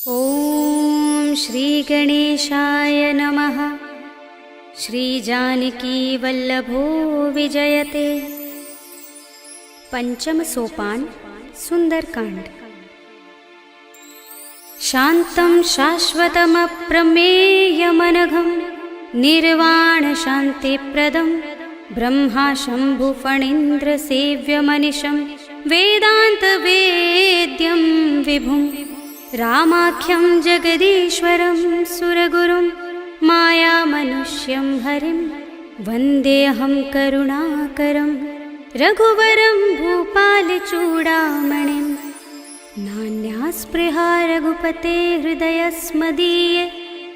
ॐ श्री गणेशाय नमः। श्री जानकी वल्लभो विजयते। पंचम सोपान सुंदरकांड। शांतं शाश्वतमप्रमेयमनघं निर्वाण शान्तिप्रदं ब्रह्मा शंभु फणीन्द्र सेव्यमनिशं वेदान्तवेद्यं विभुं रामाख्यं जगदीश्वरं सुरगुरुं मायामनुष्यं हरिं वन्देऽहं करुणाकरं रघुवरं भूपालचूडामणिं। नान्यास्पृहा रघुपते हृदयस्मदीये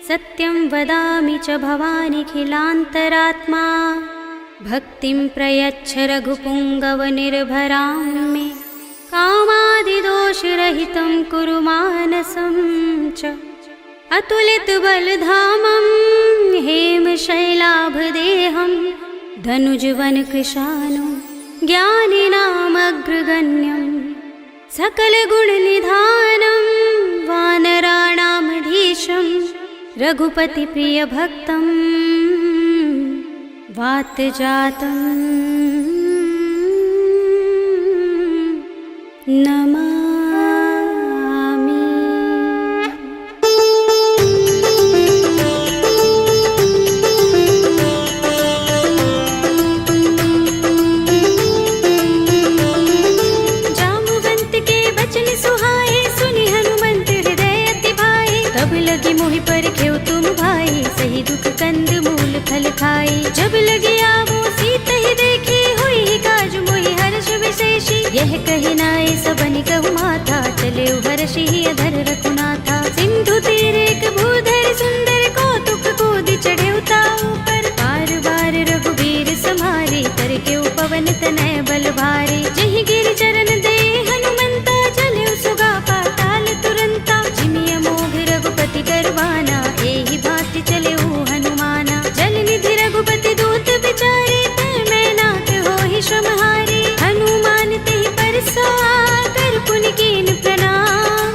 सत्यं वदामि च भवानिखिलान्तरात्मा। भक्तिं प्रयच्छ रघुपुङ्गवनिर्भरां मे कामादिदोषरहितं कुरु मानसं च। अतुलितबलधामं हेमशैलाभदेहं धनुजवनकृशानुं ज्ञानिनामग्रगण्यं सकलगुणनिधानं वानराणामधीशं रघुपतिप्रियभक्तं वातजातं नमामि। जामुवंत के बचन सुहाए सुनि हनुमंत हृदय अति भाए। तब लगी मोहि परखेउ तुम भाई सही दुख कंद मूल फल खाई। जब लगी आवो सीत ही देखी हुई काज मोहि हर्ष विशेषी। यह कही नाय सबनि कहु माथा चले हर्षि अधर रघुनाथा। सिंधु तीर एक भूधर सुंदर कौतुक कूदि चढ़े ताऊ पर। बार बार रघुबीर समारे करके पवन तनय बल भारे। जहि गिर चरण दे हनुमंता चले सुगा पाताल तुरंता। जिमिय मोघ रघुपति करवाना एहि भांति चले हनुमाना। जल निधि रघुपति दूत विचारे तै मैं नाथ होहि श्रमहारी। हनुमान तेहि परसा कर पुनि कीन प्रणाम।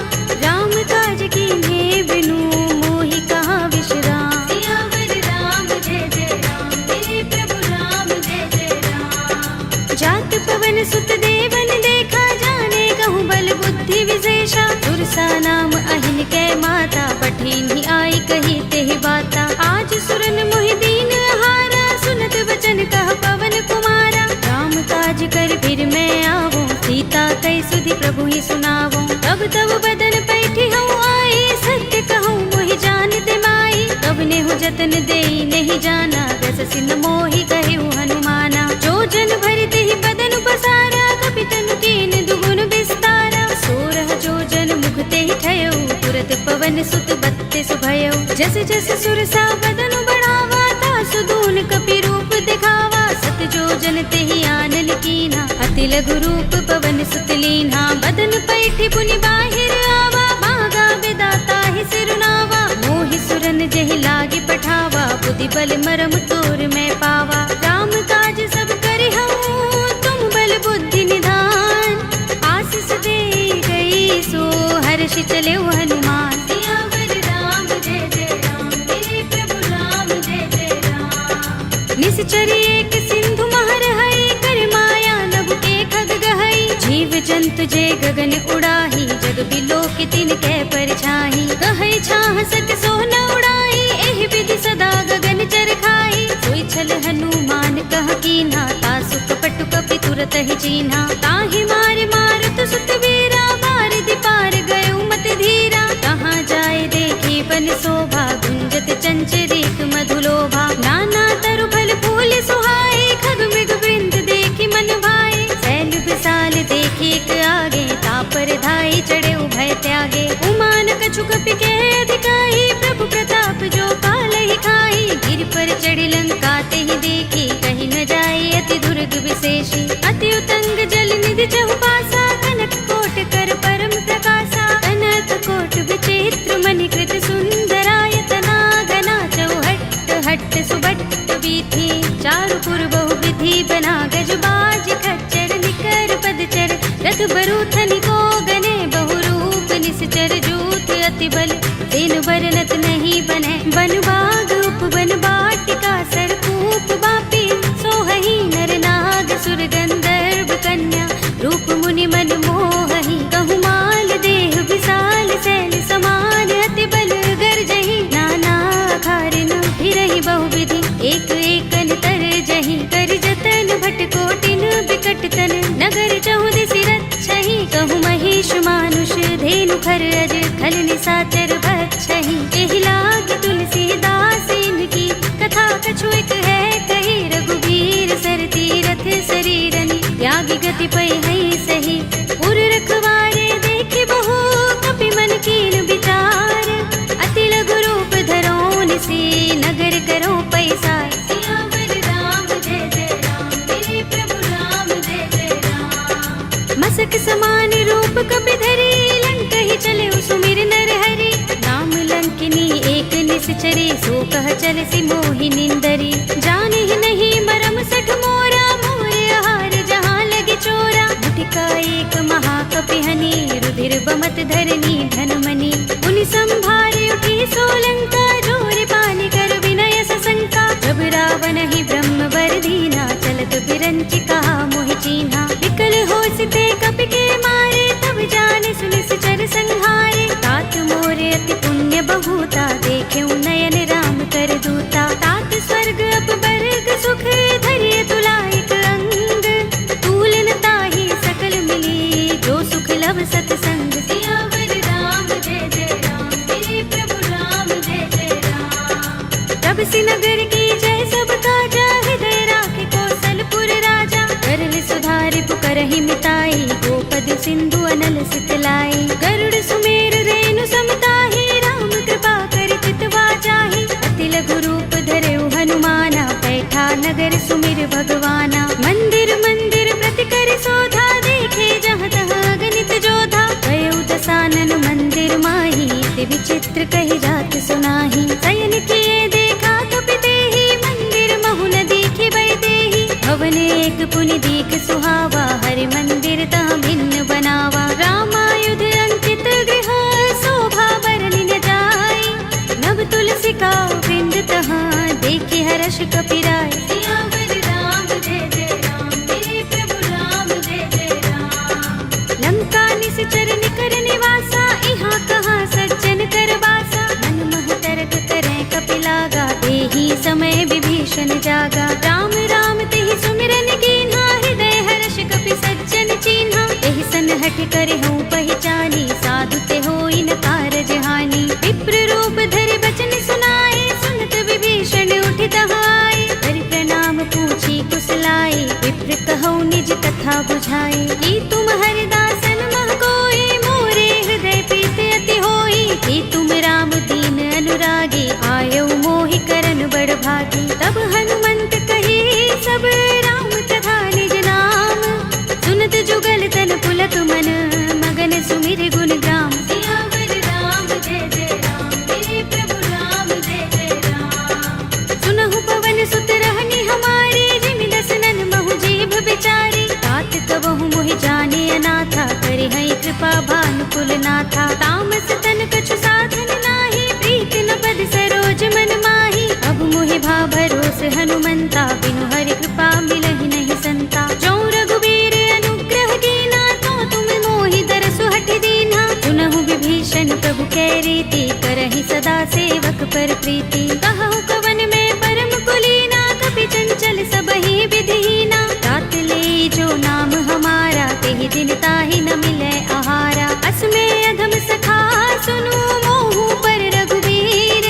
राम काज कीन्हे बिनु मोहि कहाँ विश्राम। सियावर राम जय जय राम मेरे प्रभु राम जय जय राम। जात पवन सुत देवन देखा जाने कहूँ बल बुद्धि विशेषा। सुरसा नाम अहिन कै माता पठिन्हि आई कही तेहि बाता। आज सुरन मोहि दीन हारा सुनत वचन कह पवन कुमारा। राम काज कर फिर मैं आवो सीता कई सुधि प्रभु ही सुनावो। तब तब बदन पैठी हूँ आई सत्य कहूँ मोहि जानते माई। तब नेहु जतन देई नहीं जाना दस सिन मोहि कहेउ हनुमाना। जो जन भरते ही बदन पसारा कपितन कीन दुगुन विस्तारा। सोरह जो जन मुख ते ही ठयउ तुरत पवन सुत बत्तीस भयउ। जस जस सुरसा बदन बढ़ावा तासु दून कपि रूप दिखावा। सत जो जन ते ही आनन कीन्हा अति लघु रूप पवन सुत लीन्हा। बदन पैठी पुनि बाहिर आवा मागा विदाता ही सिरुनावा। मोहि सुरन जहि लागे पठावा बुद्धि बल मरम तोर मैं पावा। राम काज सब करि हूँ तुम बल बुद्धि निधान। आशीष दे गई सो हर्षि चले हनुमान। सियावर राम जय जय राम मेरे प्रभु राम जय जय राम। निश्चरी एक सिंधु महर हई कर माया नभ के खग गहई। जीव जंतु जे गगन उड़ाही जग बिलो के तिन कै परछाही। कहै छाह सक सो न उड़ाई एहि विधि सदा गगन चर खाई। सोई छल हनुमान कह कीन्हा तासु कपटु कपि तुरत ही चीन्हा। ताहि मार मारुत सुत वीरा मार दिपार गयो मत धीरा। कहाँ जाए देखी बन शोभा गुंजत चंचरीक मधुलोभा। नाना तरु फल फूल सुहाए खग मृग वृंद देखी मन भाए। सैल विशाल देखी एक आगे तापर धाई चढ़े उभय त्यागे। उमान कछु कपि के अधिकाई प्रभु प्रताप जो काल ही खाई। गिर पर चढ़ी लंका ते ही देखी कहीं न जाए अति दुर्ग विशेषी। अति उतंग जल निधि चहुपासा कनक कोट कर परम प्रकाशा। कनक कोट विचित्र मणिकृत सुंदरायतना घना चौहट्ट हट्ट सुबट्ट वीथी। चारु पुर बहु विधि बना गज बाज खच्चर निकर पदचर। रथ बरूथनि को गने बहु रूप निश्चर जूथ अति बल तेन बरनत नहीं बने बन बाग उपवन बाटिका सरकूप बापी सोहहि नर नाग सुर गंधर्व कन्या रूप मुनि मन मोहहि कहु माल देह विशाल शैल समान अति बल गर्जहि नाना खारिन फिरहि बहुविधि एक एकन तर जहि कर जतन भट कोटिन बिकट तन नगर चहुदिस रक्षहि कहु महिष मानुष धेनु खर अज खल निसाचर बक्षहि एहि लाग तुलसीदास इनकी कथा कछु एक है कही रघुबीर सर तीरथ शरीरनि त्यागी गति पै है सही उर रखवारे देखे बहु कपि मन कीन विचार अति लघु रूप धरोन से नगर करो पैसा सियावर राम जय जय राम मेरे प्रभु राम जय जय राम मसक समान रूप कपि धरे लंक ही चले सुमिर नर हरि नाम लंकिनी एक निश्चरे सो कह चल सी मोहि निंदरी जाने ही नहीं मरम सठ मोरा मोरे आहार जहाँ लगे चोरा मुठिका एक महाकपिहनि रुधिर बमत धरनी धनमणि मुनि संभारे उठी सोलंका जोर पानी कर विनय सशंका जब रावण ही ब्रह्म वर दीना चलत बिरंचि कहा मोहि चीन्हा विकल होसिते कपि के मारे तब जाने सुनिस चर संहारे तात मोरे अति पुण्य बहुता देखे नयन राम कर दूता तात स्वर्ग अपवर्ग सुख धरिय तुला एक अंग तूलन ताहि सकल मिली जो सुख लव सतसंग सियावर राम जय जय राम मेरे प्रभु राम जय जय राम तब सी नगर की जय सब काजा हृदय राखे कौशलपुर राजा करल सुधारि पुकरहि मिताई गोपद सिंधु अनल सितलाई गरुड़ सुमेर रेणु समताहि राम कृपा कर चितवा जाहि अति लघु रूप धरेउ हनुमाना बैठा नगर सुमिर भगवाना मंदिर मंदिर प्रति कर शोधा देखे जहाँ तहाँ गणित जोधा गयो दसानन मंदिर माही ते विचित्र कही जात सुनाही शयन किए देखा कपि तेहि मंदिर महु न दीखि बै देहि भवन एक पुनि दीख सुहावा हरि मंदिर तह भिन्न बनावा रामायुध अंकित गृह शोभा बरनि न जाय नव तुलसी का वृंद तहाँ देखे हर्ष कपिराय सियावर राम जय जय राम मेरे प्रभु राम जय जय राम लंका निश्चर निकर निवासा इहाँ कहाँ सज्जन कर बासा मन मह तरक करें कपिलागा देहि समय विभीषण जागा राम राम तेहि सुमिरन कीन्हा हृदय हर्ष कपि सज्जन चीन्हा एहि सन हठ करे हूँ पहचानी साधु ते होई न कारज हानि विप्र रूप धरि बचन सुनाए सुनत विभीषण उठि तहाय हरि प्रणाम पूछी कुशलाए विप्र कहौ निज कथा बुझाए की तुम हरिदासन मह कोई मोरे हृदय प्रीत अति होई की तुम राम दीन अनुरागी आयो मोहि करन बड़ भागी तब हनुमंत कही सब राम तथा निज नाम सुनत जुगल तन पुलक मन मगन सुमिर गुण ग्राम सियावर राम जय जय राम मेरे प्रभु राम जय जय राम सुनहु पवन सुत रहनी हमारे जिमि दसनन महु जीभ बिचारी तात कबहु मोहि जाने अनाथा करे है कृपा भानुकुल नाथा तामस तन कछु साधन नाही प्रीत न पद सरोज मन माही अब मोहि भा भरोस हनुमंता बिनु हरि कृपा मिलहि नहीं संता जो रघुबीर अनुग्रह कीना तो तुम मोहि दरसु हठ दीना सुनहु विभीषण प्रभु कै रीति करहि सदा सेवक पर प्रीति कहु कवन में परम कुलीना कपि चंचल सबहि विधिहीना तात ले जो नाम हमारा तेहि दिन ताहि न मिलै आहारा अस्मे अधम सखा सुनु मोहु पर रघुबीर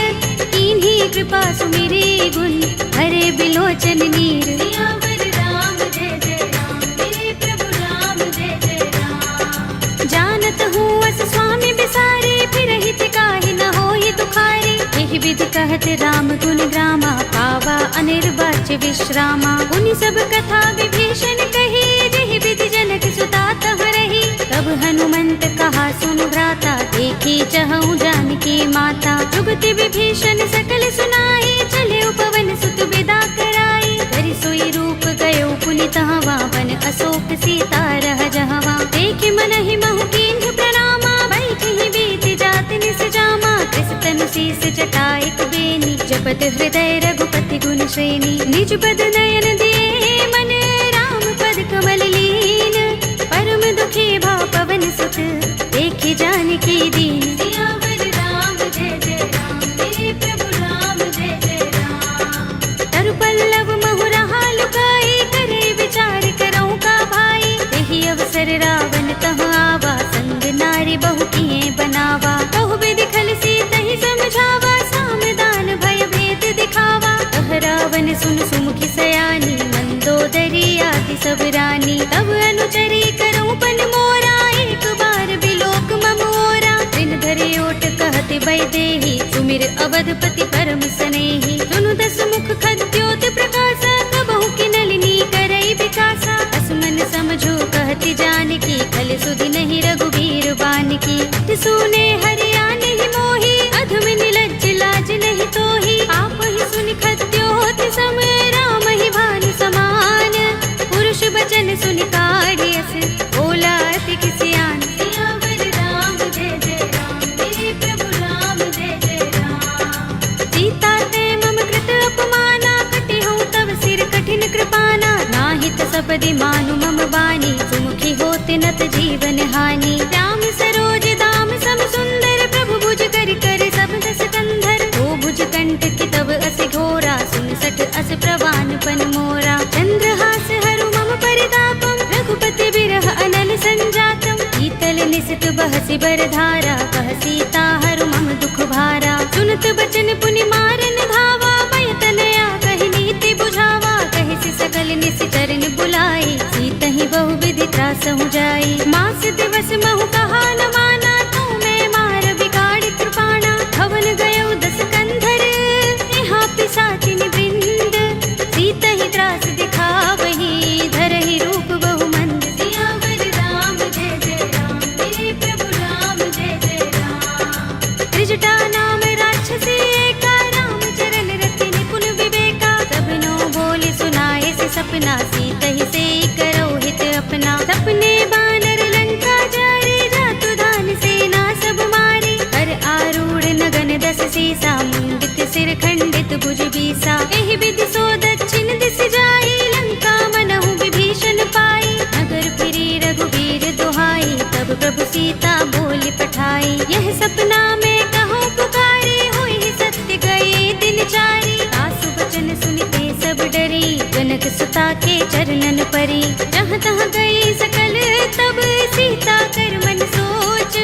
कीन्ही कृपा सुमिरी गुण हरे बिलोचन नीर सियावर राम जय जय राम मेरे प्रभु राम जय जय राम जानत हूँ अस स्वामी बिसारे फिर हित काहि न होहि दुखारे एहि विधि कहत राम गुण ग्रामा पावा अनिर्वाच्य विश्रामा उनि सब कथा विभीषण कही जेहि विधि जनक सुता तह रही तब हनुमंत कहा सुनु भ्राता देखी चहु जानकी माता जुगति विभीषण सकल सुनाई चले उपवन सुत विदा कराई धरि सोई रूप गयो पुनि तहवा बन अशोक सीता रह जहवा देखि मन ही महु कीन्ह प्रणामा बैठि सीस जटाइक बेनी, जपत हृदय रघुपति गुण श्रेणी। निज पद नयन दिए मन, राम पद कमल लीन। परम दुखी भाव पवन सुत, देखे जानकी दीन। सियावर राम जय जय राम, मेरे प्रभु राम जय जय राम। तरु पल्लव महु रहा लुकाई, करे विचार करऊं का भाई। यही अवसर रावण तह आवा, संग नारी बहु किए बनावा। बहु विधि खल सीत ही समझावा, सामदान भय भेद दिखावा। कह रावण सुन सुमुखी सयानी, मंदोदरी आदि सब रानी। तब अनुचरी करऊं पन मोरा, एक बार बिलोक मम ओरा। दिन धरे ओट कहते वैदेही, सुमिर अवधपति परम स्नेही। सुनु दस मुख खद्योत प्रकाशा, कबहु की नलिनी करई विकासा। असमन समझो कहती जानकी, खल सुधि नहीं रघुबीर बानकी। सुने हरिया नहीं मोही, अधम निलज्ज लाज नहीं तोही। आप ही सुनि खद्योत सम, राम ही भानु समान। पुरुष बचन सुनि काढ़ियस, बोला अति किसियान। सियावर राम जय जय राम, मेरे प्रभु राम जय जय राम। सीता ते मम कृत अपमाना, कटे हूँ तव सिर कठिन कृपाना। नाहित सपदि मानु मम बानी, सुमुखी होते नत जीवन हानि। राम सरोज दाम सम सुंदर, प्रभु भुज कर कर सब दस कंधर। ओ भुज कंठ की तब अस घोरा, सुन सठ अस प्रवान पन मोरा। चंद्रहास हरु मम परितापम, रघुपति बिरह अनल संजातम। शीतल निसित बहसि बरधारा, कह सीता हरु मम दुख भारा। सुनत बचन पुनि मारन धावा, भय तनया कहि नीति बुझावा। कहि सि सकल निसिचरन बुलाई, सीत ही बहु विधि त्रासहु जाई। मास दिवस महु कहा न माना, तू मैं मार बिगाड़ कृपाणा। भवन गयो दस कंधर, यहाँ पिशाचिनी वृंद। सीत ही त्रास दिखावही, धरहि रूप बहु मंद। सियावर राम जय जय राम, मेरे प्रभु राम जय जय राम। त्रिजटा नाम राक्षसी एका, राम चरण रति निपुण विवेका। सबनो बोले सुनाए से सपना, सीत ही से करो हित अपना। सपने बानर लंका जारे, जातु दान सेना सब मारे। हर आरूढ़ नगन दस सीसा, मुंडित सिर खंडित भुज बीसा। एहि विधि सो दक्षिण दिस जाई, लंका मनहु विभीषण पाई। नगर फिरी रघुबीर दुहाई, तब प्रभु सीता बोली पठाई। यह सपना में कहूँ पुकारे, हुई सत्य गए दिन चारी। आसु बचन सुनते सब डरी, जनक सुता के चरणन परी। जहाँ तहाँ गई सकल तब, सीता कर मन सोच।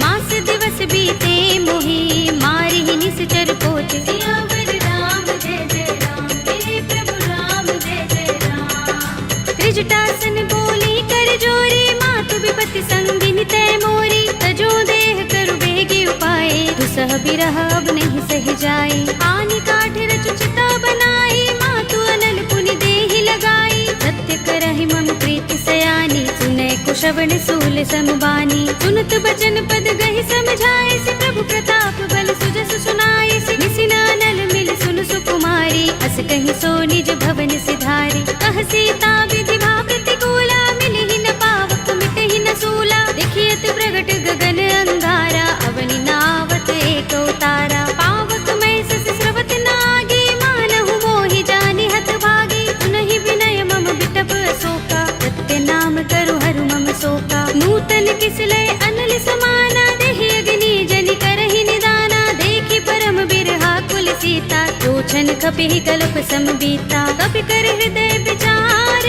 मास दिवस बीते मोही, मारी ही निश्चर पोच। सियावर राम जय जय राम, मेरे प्रभु राम जय जय राम। त्रिजटासन बोली कर जोरी, मातु विपत्ति संगिनी तय मोरी। तजो देह करु बेगी उपाय, दुसह बिरह अब नहीं सह जाए। आनि काठ रचु चिता बनाई, मातु अनल पुनि देहि लगाई। सत्य करहि मम प्रीति सयानी, सुनै कुशवन सूल समबानी। सुनत बचन पद गहि समझाए, से प्रभु प्रताप बल सुजस सुनाए। से निसिना नल मिल सुन सुकुमारी, अस कहि सो निज भवन सिधारी। कह सीता विधि भा प्रतिकूला, मिलहि न पावक मिटहि न सूला। देखियत प्रगट गगन अंगारा, अवनि नावत एक उतारा। पावक मैं सस स्रवत नागी, मानहु मोहि जानि हत भागी। सुनहि विनय मम बिटप अशोका, सत्य नाम करु हरु मम शोका। नूतन किसलय अनल समाना, देहि अग्नि जनि करहि निदाना। देखि परम बिरहा कुल सीता, रोचन कपिहि कल्प सम बीता। कपि कर हृदय विचार,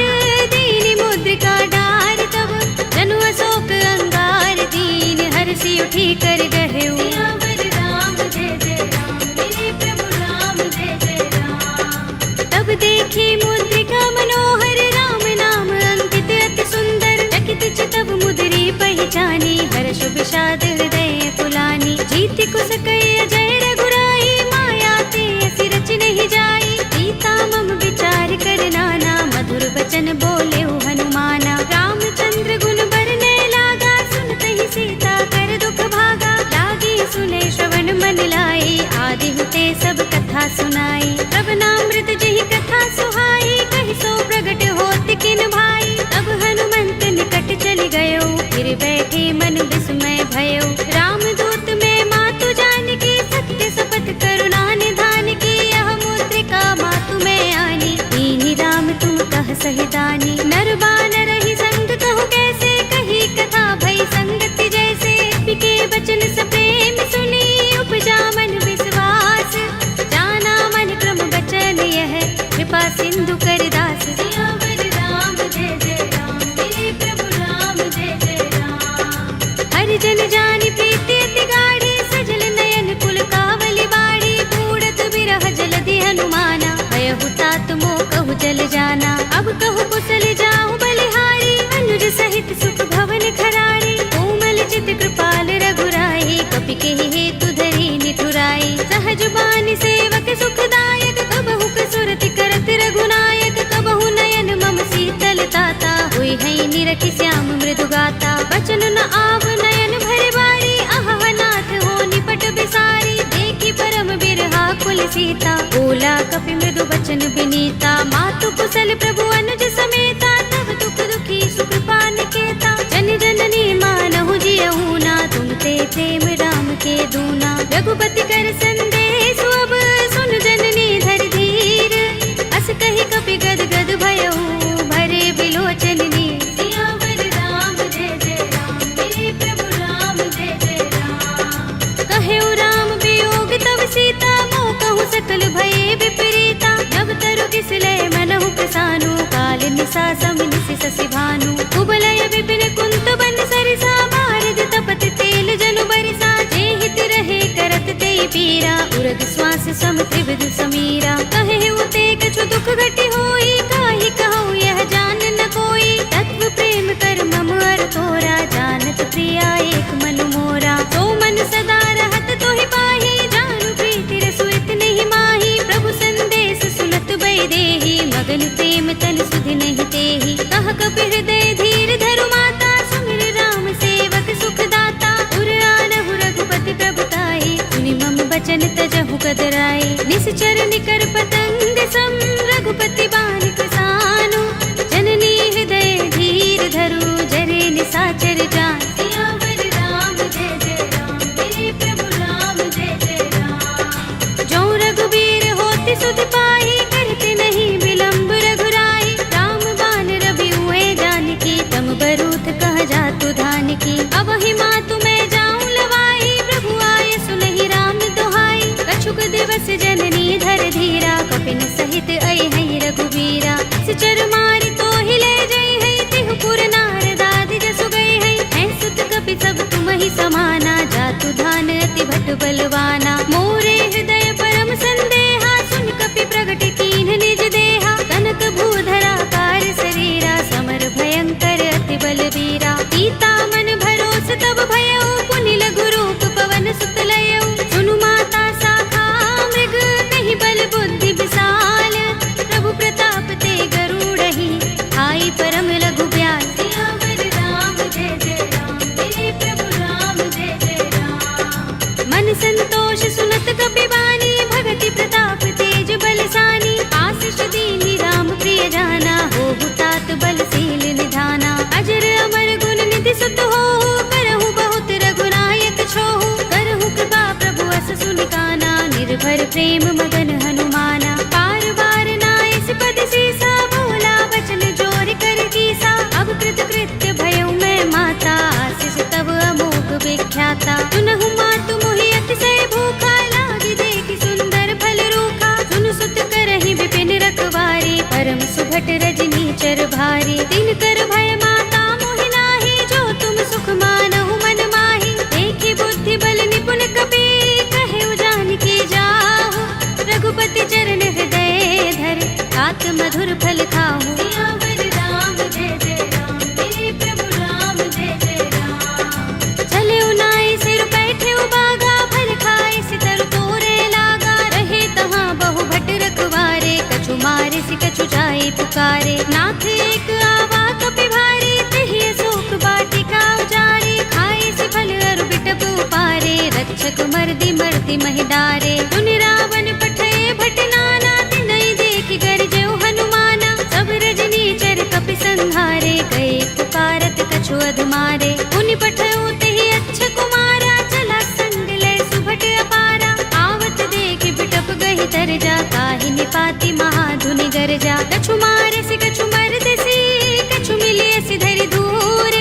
दीनि मुद्रिका डार। तब जनु अशोक अंगार, दीन हर्षि उठी कर गहेउ। सियावर राम जय जय राम, मेरे प्रभु राम जय जय राम। तब देखी मुद्रिका मनोहर, राम नाम अंकित अति सुंदर। चकित चितव मुद्री पहचानी, हर्ष विषाद हृदय पुलानी। जीति कुस कई अजय रघुराई, माया ते असि रच नहीं जाई। सीता मम विचार कर नाना, मधुर वचन बोले हनुमाना। रामचंद्र गुण बरने लागा, सुनते ही सीता कर दुख भागा। लागी सुने श्रवण मन लाई, आदि हुते सब कथा सुनाई। श्रवणामृत जहि कथा सुहाई, कहि सो प्रगट होत किन भाई। तब हनुमंत निकट चल गयो, फिर बैठे मन विस्मय भयो। रामदूत में मातु जानकी, सत्य शपथ बानी सेवक सुखदायक, कबहु कसुरति करत रघुनायक, कबहु नयन मम शीतल ताता, हुई है निरखि श्याम मृदु गाता। बचन न आव नयन भरे बारी, अहह नाथ हो निपट बिसारी, देखी परम बिरहा कुल सीता, बोला कपि मृदु बचन बिनीता। मातु कुशल प्रभु अनुज समेता, तब दुख दुखी सुकृपा निकेता, जन जननी मानहु जियहु ना, तुम ते प्रेम राम के दूना। रघुपति कर संदेश अब सुन जननी धर धीर, अस कहि कपि गद गद भयहु भरे बिलोचन नीर। सियावर राम जय जय राम, मेरे प्रभु राम जय जय राम। कहेउ राम वियोग तब सीता, मोह कहूँ सकल भये विपरीता। नव तरु किसले मनहु प्रसानु, काल निसा समिनिसि शशि भानु। कुबलय विपिन कुंत बन सरिसा, बारद तपत तेल जनु बरिसा। जे हित रहे करत ते पीरा, उरग श्वास सम त्रिविध समीरा। कहेउ ते कछु दुख घटी होई, काहि कहूँ यह जान न कोई। तत्व प्रेम कर मम अर तोरा, जानत प्रिया एक मन मोरा। तो मन सदा रहत तोहि पाही, जानु प्रीति रसु इतने माही। प्रभु संदेश सुनत बै देहि, मगन प्रेम तन सुधि नहीं तेहि। कह कपि हृदय धीर धरु माता, सुमिर राम सेवक सुख दाता। उर आनहु रघुपति प्रभुताई, सुनि मम बचन तजहु कदराई। निश्चर निकर पतंग सम, रघुपति बानिक सानु। जननी हृदय धीर धरु, जरे निसाचर जान। सियावर राम जय जय राम, मेरे प्रभु राम जय जय राम। जो रघुबीर होति सुधि पाही, करते नहीं विलंब रघुराई। राम बान रवि हुए जानकी, तम बरूथ कह जातु धानकी। अब ही मातु मैं जाऊं लवाई, प्रभु आए सुनहि राम दुहाई। कछुक दिवस जननी धर धीरा, कपिन सहित आई है रघुबीरा। सिचर मारि तो ही ले जई है, तिहु पुर नारद आदि जसु गई है। हैं सुत कपि सब तुम ही समाना, जातु धान अति भट बलवाना। मोरे हृदय परम संदेहा, सुन कपि प्रगट कीन्ह निज देहा। कनक भूधरा कार शरीरा, समर भयंकर अति बलवीरा। सीता मन भरोस तब भयउ, पुनि लघु रूप पवन सुत लयउ। सुनु माता शाखा मृग, नहीं बल बुद्धि विशाल। प्रभु प्रताप ते गरुड़हि, आई परम लघु ब्याल। सियावर राम जय जय राम, मेरे प्रभु राम जय जय राम। मन संतोष सुनत कपि बानी, भगति प्रताप तेज बलसानी। आशीष दीनि राम प्रिय जाना, होहु तात बलशील निधाना। अजर अमर गुण निधि सुत होहु, करहु बहुत रघुनायक छोहु। करहु कृपा प्रभु अस सुनि काना, निर्भर प्रेम मगन हनुमाना। बार बार नाइस पद सीसा, बोला वचन जोर कर कीसा। अब कृत कृत्य भयउ मैं माता, आशीष तब अमोघ विख्याता। सुनहु मातु मोहि अतिशय भूखा, लागी देखि सुंदर फल रूखा। सुन सुत करहि विपिन रखवारी, परम सुभट रजनी चर भारी। दिन कर भय माता मोहि नाही, जो तुम सुख मानहु मन माही। देखि बुद्धि बल निपुण कपि, कहेउ जानकी जाहु। रघुपति चरण हृदय धर, तात मधुर फल खाहु। सियावर राम जय जय राम, मेरे प्रभु राम जय जय राम। चले उनाई सिर बैठे बागा, फल खाए सितर तोरे लागा। रहे तहाँ बहु भट रखवारे, कछु मारे सि कछु जाए पुकारे। नाथ एक आवा कपि भारी, तेहि अशोक वाटिका उजारे। खाए सि फल अरु बिटप उपारे, रक्षक मर्दि मर्दि महि डारे। सुनि रावण पठय भट नाना, तिनहि देखि गरजेउ हनुमाना। सब रजनी चर कपि संहारे, गए पुकारत कछु अधमारे। मुनि पठउ तेहि अच्छ कुमारा, चला संग लय सुभट अपारा। आवत देखि बिटप गहि तरजा, काहि निपाति महाधुनि गरजा। कछु मारे सि कछु मरदेसि, कछु मिलिय सि धरि दूर।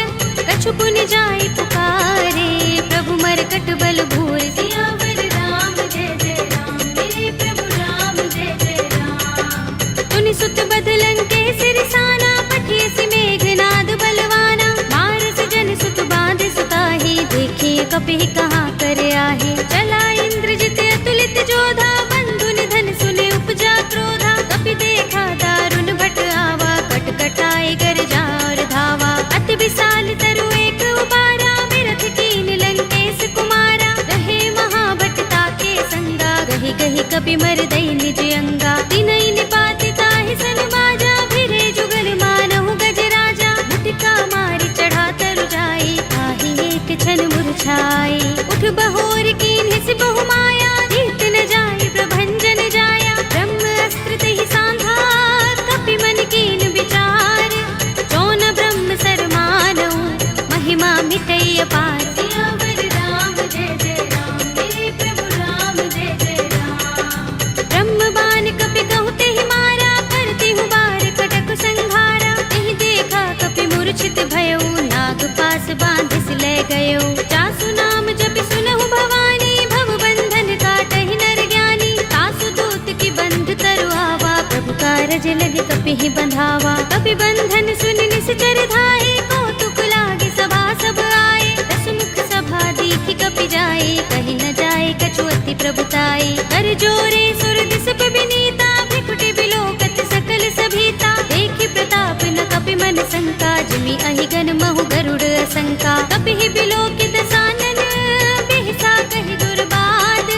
कछु पुनि जाई पुकारे, प्रभु मरकट बल भूर। सियावर राम जय जय राम, मेरे प्रभु राम जय जय राम। तुनि सुत बदलन के सिरसाना, पठिय सि मेघनाद बलवाना। मारस जन सुत बांध सुताही, देखिए कपि कहाँ कर आहे। चला इंद्रजित अतुलित जोधा, बंधु निधन सुने उपजा क्रोधा। कपि देखा दारुण भट आवा, कट कटाए गरजा और धावा। अति विशाल तरु एक उबारा, विरथ कीन लंकेश कुमारा। रहे महाभट ताके संगा, गहि गहि कपि मर दई निज अंगा तिनई निपात ताहि सन बाजा फिरे जुगल मानहु गज राजा मुटिका मारी चढ़ा तरु जाई ताहि एक क्षण मुरझाई उठ बहोर कीन हिस बहु माया जीत न जाई प्रभंजन जाया ब्रह्म अस्त्र तहि सांधा कपि मन कीन विचार जौन ब्रह्म सर मानहु महिमा मिटई अपार सियावर राम जय जय राम मेरे प्रभु राम जय जय राम ब्रह्म बाण कपि कहु तेहि मारा करती हूँ बार कटक संहारा तेहि देखा कपि मूर्छित भयउ नाग पास बांधिस ले गयो जासु नाम जपि सुनहु भवानी भव बंधन काटहि नर ज्ञानी तासु दूत की बंध तरु आवा प्रभु कारज लगे कपि ही बंधावा कपि बंधन सुन निश्चर धाये कौतुक लागे सभा सब आए दस मुख सभा दीखि कपि जाए कहीं न जाए कछु अति प्रभुताई कर जोरे सुर दिस विनीता भ्रिकुटि बिलोकत सकल सभीता देखि प्रताप न कपि मन शंका जिमि अहि गन महु गरुड़ असंका कपि ही बिलोकित सानन बिहसा कहि दुर्बाद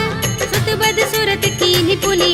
सुत बद सुरत कीन्हि पुनि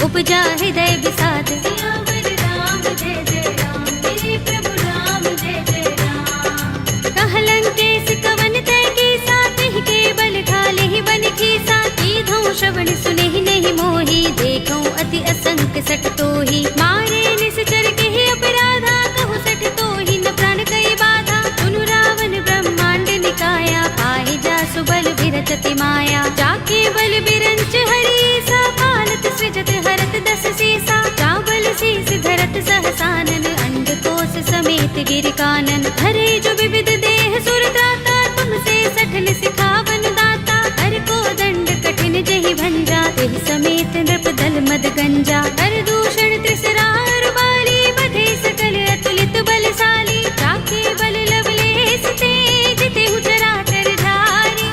उपजा हृदय विषाद सियावर राम जय जय राम मेरे प्रभु राम जय जय राम कहलंकेश कवन तै कीसा तिहि के बल घाले ही बन खीसा कीधौ श्रवण सुनेहि नहीं मोहि देखौ अति असंक सठ तोहि मारे निश्चर केहि अपराधा कहु सठ तोहि न प्राण कई बाधा सुनु रावण ब्रह्मांड निकाया पाहि जासु बल विरचति माया जाके बल बिरंच हरि सा पालत सृजत हरत दस सीसा चावल शीस धरत सहसानन अंडकोश समेत गिर कानन धरे जो विविध देह सुर दाता तुमसे सठन सिखावन दाता हर को दंड कठिन जहि भंजा तेहि समेत नृप दल मद गंजा हर दूषण त्रिसरार बाली बधे सकल अतुलित बलशाली जाके बल लवलेस तेज तेहु चराचर झारी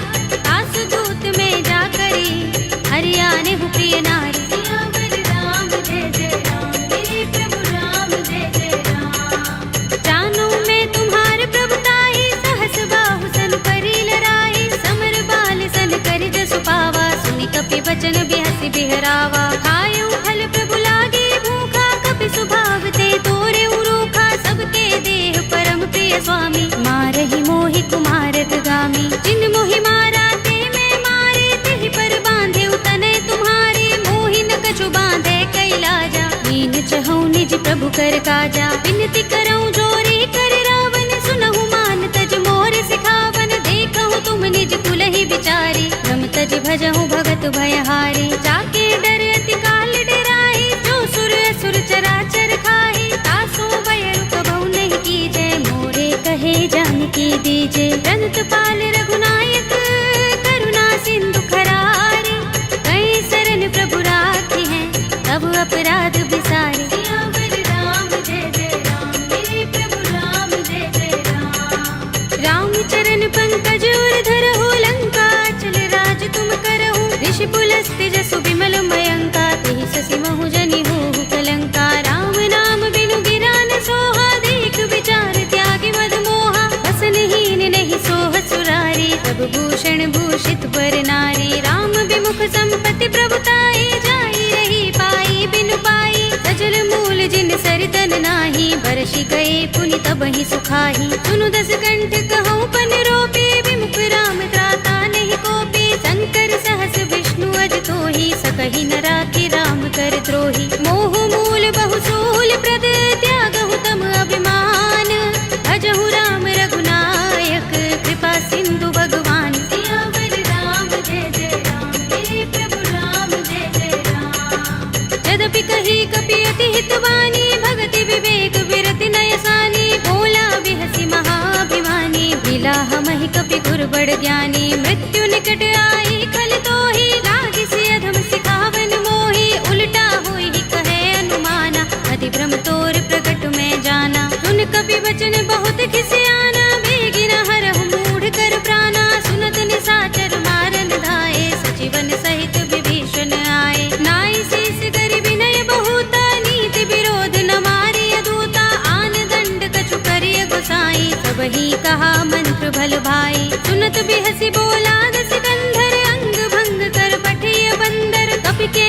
तासु दूत में जा करी हरियाणे हु प्रिय नारी सियावर राम जय जय राम मेरे प्रभु राम जय जय राम जानो मैं तुम्हार प्रभुताई सहस बाहु सन करी लराई समर बाल सन करि जसु पावा सुनि कपि बचन बिहसि बिहरावा खायउ फल प्रभु लागे भूखा कपि सुभाव ते तोरे उरूखा सबके देह परम प्रिय स्वामी मारहि मोहि कुमारत गामी जिन मोहि मारा ते मैं मारे तेहि पर बांधे तनय तुम्हारे मोहि न कछु बांधे कैलाजा मीन चहु निज प्रभु कर काजा विनती करऊं जोरी कर रावण सुनहु मान तज मोर सिखावन देखहु तुम निज कुलहि विचारी रम तज भजहु भगत भयहारी जाके डर अति काल डराई जो सुर असुर चराचर खाही तासो भय कबहु नहीं कीजे मोरे कहे जानकी दीजे रंत पाल रघुनायक करुणा सिंधु खरारी कई शरण प्रभु राखी हैं तब अपराध बिसारे सियावर राम जय जय राम मेरे प्रभु राम जय जय राम राम चरण पंकज उर धरहु लंका चल राज तुम करहु ऋषि पुलस्त्य जसु विमल मयंका तेहि शशि महु जनि होहु कलंका राम नाम बिनु गिरा न सोहा देख विचार त्यागी मद मोहा बसनहीन नहीं सोह सुरारी सब भूषण भूषित बर नारी राम विमुख संपत्ति प्रभुताई जाई रही पाई बिनु पाई सजल मूल जिन सरितन नाही बरषि गए पुनि तबहि सुखाही सुनु दस कंठ कहूँ पन रोपे विमुख राम त्राता नहीं कोपे शंकर सहस विष्णु अज तोहि सकहि न राखी राम कर द्रोही मोह मूल बहु सूल प्रद त्यागहु तम अभिमान भजहु राम रघुनायक कृपा सिंधु भगवान सियावर राम जय जय राम मेरे प्रभु राम जय जय राम यद्यपि कही कपि अति हितवानी भगति विवेक विरति नयसानी भोला बिहसि महाभिमानी मिला हमहि कपि गुर बड़ ज्ञानी मृत्यु निकट आई खल तोहि लागी सि अधम सिखावन मोहि उल्टा होई कहे अनुमाना अति भ्रम तोर प्रगट में जाना सुन कपि वचन बहुत खिसियाना बेगिन हरहु मूढ़ कर प्राणा सुनत निशाचर मारन धाये सजीवन सहित विभीषण आए नाई शीस करि विनय बहुता नीति विरोध न मारी अधूता आन दंड कछु करिय गोसाई सबहि कहा मंत्र भल भाई सुनत बिहसि बोला दस कंधर अंग भंग कर पठिय बंदर कपि के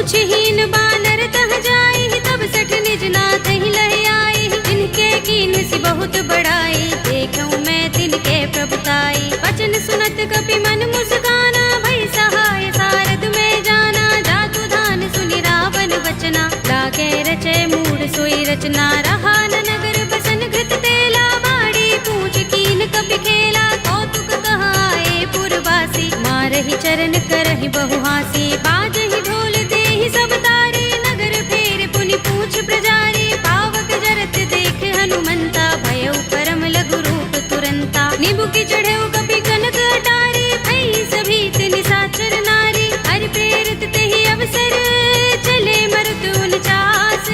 पूछहीन बानर तह जाई, तब सठ निज नाथ ही लह आई। जिनके कीन सी बहुत बड़ाई, देखूं मैं तिनके प्रभुताई। वचन सुनत कपि मन मुस्काना, भई सहाय सारद में जाना। जातु धान सुनि रावण वचना, लागे रचे मूढ़ सोई रचना। रहा न नगर बसन घृत तेला, बाड़ी पूछ कीन कपि खेला। कौतुक कहाए पुरवासी, मारहि चरण करहि बहु हासी। बाजहि ढोल देहि सब तारे, नगर फेर पुनि पूछ प्रजारी। पावक जरत देख हनुमंता, भयउ परम लघु रूप तुरंता। निबु की चढ़ेउ कपि कनक अटारी, भई सभीत निशाचर नारी। हरि प्रेरित तेहि अवसर, चले मरुत 49।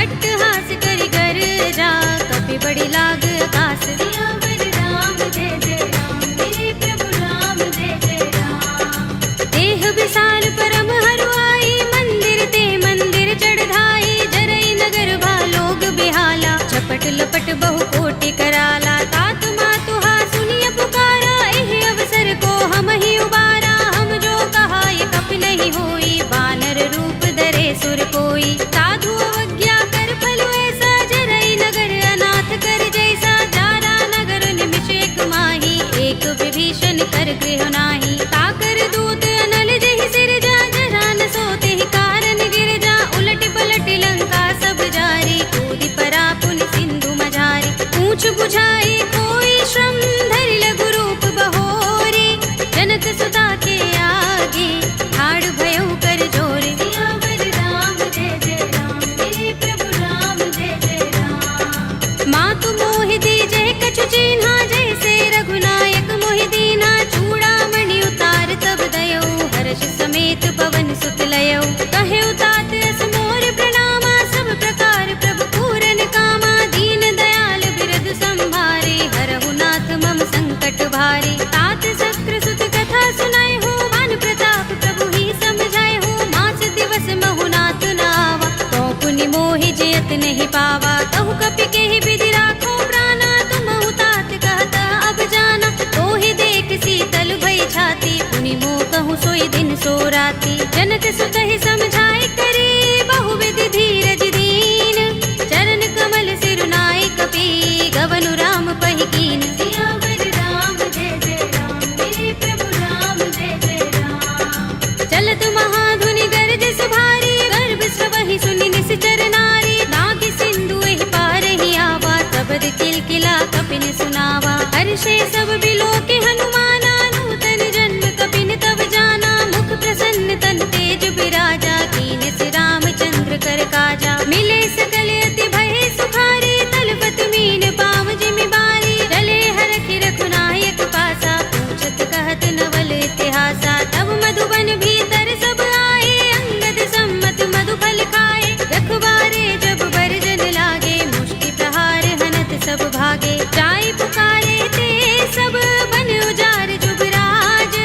अट्टहास करि गर्जा, कपि बड़ी लाग आकाश। सियावर राम जय जय राम, मेरे प्रभु राम जय जय राम। देह विशाल परम हरुआई, मंदिर ते मंदिर चढ़ाई। जरई नगर भालोग बिहाला, झपट लपट बहु कोटि कराला। तात मातु हा सुनिय पुकारा, एहि अवसर को हम ही उबारा। हम जो कहा ये कपि नहीं होई, बानर रूप धरे सुर कोई। साधु अवज्ञा कर फल ऐसा, जरई नगर अनाथ कर जैसा। जारा नगर निमिष एक माही, एक विभीषण कर गृह नाही। ताकर दूत अनल जहि सिर जा, जरा न सोते ही कारण गिर जा। उलट पलट लंका सब जारी, कूदि परा पुनि सिंधु मझारी। पूछ बुझाई कोई श्रम, धरि लघु रूप बहोरी। जनक सुता के आगे, ठाड़ भयउ कर जोरे। सियावर राम जय जय राम, मेरे प्रभु राम जय जय राम। मातु मोहि दीजहि कछु चिन्हा, जैसे रघुनायक मोहि दीन्हा। चूड़ामणि उतार तब दयौ, हर्ष समेत पवन सुत लयौ। कहेउ तात अस मोर प्रणामा, सब प्रकार प्रभु पूरन कामा। दीन दयाल बिरद संभारे, हरहु नाथ मम संकट भारे। तात शक्र सुत कथा सुनाए हो, मान प्रताप प्रभु ही समझाए हो। मास दिवस महु नाथ नावा, तो पुनि मोहि जयत नहीं पावा। कहु कपि केहि विधि राखो प्राणा, तुमहु तात कहता अब जाना। तोहि देख शीतल भई छाती, पुनि मोह कहूँ सोई दिन सो राती। जनक सुतहि समझाए करे, बहु विधि धीरज दीन। चरण कमल सिरुनाए कपि, गवनु राम पहि कीन। सियावर राम जय जय राम, मेरे प्रभु राम जय जय राम। चलत महाधुनि गरज सुभारी, गर्भ स्वहि सुनि निश्चर नारी। नागि सिंधु एहि पार ही आवा, तबद किलकिला कपिन सुनावा। हर्षे सब बिलोके हनुमाना, नूतन जन्म कपिन तब जाना। मुख प्रसन्न तन तेज बिराजा, कीन सि रामचंद्र कर काजा। मिले सकल अति भय सुखारी, तलपत मीन पाव जिमि बारी। चले हरखि रघुनायक पासा, पूछत कहत नवल इतिहासा। तब मधुबन भीतर सब आए, अंगद सम्मत मधु फल खाए। रखवारे जब बरजन लागे, मुष्टि प्रहार हनत सब भागे। जाय पुकारे ते सब, बन उजार जुबराज।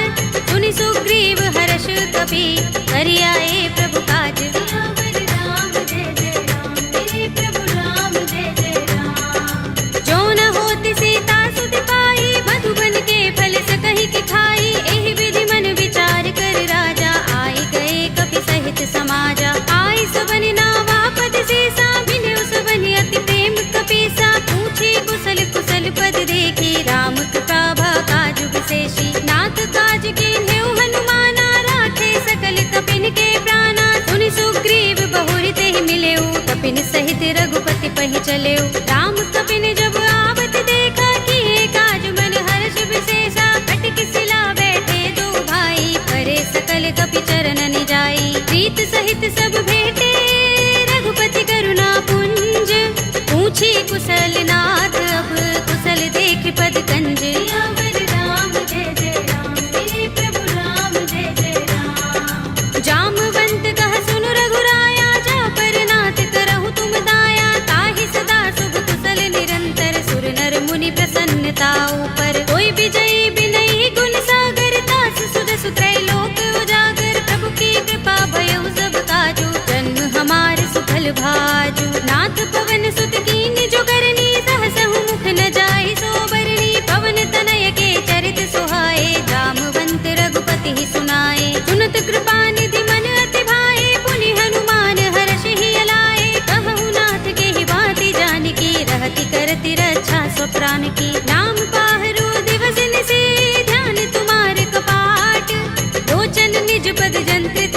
सुनि सुग्रीव हर्ष कपि, करि आए प्रभु काज। सियावर राम जय जय राम, मेरे प्रभु राम जय जय राम। जो न होति सीता सुत पाई, मधुबन के फल सकहि के खाई। एहि विधि मन विचार कर राजा, आई गए कपि सहित समाजा। आई सबनि नावा पद सीसा, मिलेउ सबनि अति प्रेम कपीसा। पूछी कुशल कुशल पद देखी, राम कृपा काज विशेषी। नाथ काज कीन्हेउ हनुमाना, राखे सकल कपिन के प्राणा। सुनि सुग्रीव बहुरि तेहि मिलेउ, कपिन सहित रघुपति पहि चलेउ। राम कपिन जब आवत देखा, किए काज मन हर्ष विशेषा। खटक सिला बैठे दो भाई, करे सकल कपि चरणन जाई। प्रीत सहित सब भेटे, रघुपति करुणा पुंज। पूछी कुशल नाथ अब, कुशल देख पद कंज। सियावर राम जय जय राम, मेरे प्रभु राम जय जय राम। जामवंत कह सुनु रघुराया, जा पर नाथ करहु तुम दाया। ताहि सदा शुभ कुशल निरंतर, सुर नर मुनि प्रसन्नता ऊपर। कोई विजयी बिनहि गुण सागर, तास सुध सुत्रैलोक उजागर। प्रभु की कृपा भयउ सब काजू, जन्म हमार सुफल भाजू। नाथ पवन सुत कीन जो करनी, सहसहु मुख न जाय सो बरनी। पवन तनय के चरित सुहाए, जामवंत रघुपति ही सुनाए। सुनत कृपा निधि मन अति भाए, पुनि तन निज पद जंत्रित,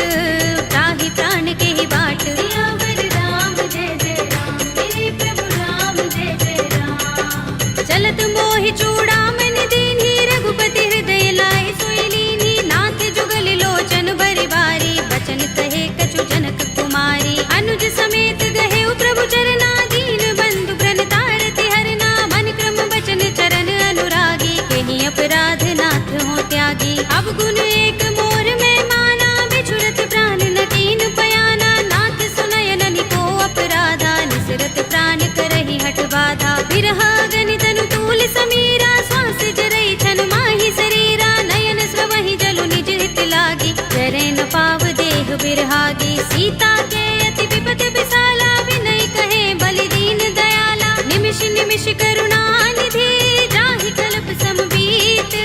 त्राहि प्राण के ही बाट। सियावर राम जय जय राम, मेरे प्रभु राम जय जय राम। चलत मोहि चूड़ामणि दीन्ही, रघुपति हृदय लाए सोई लीन्ही। नाथ जुगल लोचन बरि बारी, बचन कहे कछु जनक कुमारी। अनुज समेत गहे प्रभु चरना, दीन बंधु प्रणतारति हरना। मन क्रम बचन चरण अनुरागी, कहीं अपराध नाथ हो त्यागी। अब गुण एक मोर में माना, बिछुड़त प्राण न कीन पयाना। नाथ सुनयन निको अपराधा, निसरत प्राण करहि हठ बाधा। बिरहा गनि तनु तूल समीरा, श्वास जरई छन माहि शरीरा। नयन स्रवहि जलु निज हित लागी, जरै न पाव देह बिरहागी। सीता के अति विपत विसाला, विनय कहे बलि दीन दयाला। निमिष निमिष करुणा निधि, जाहि कल्प समबीत।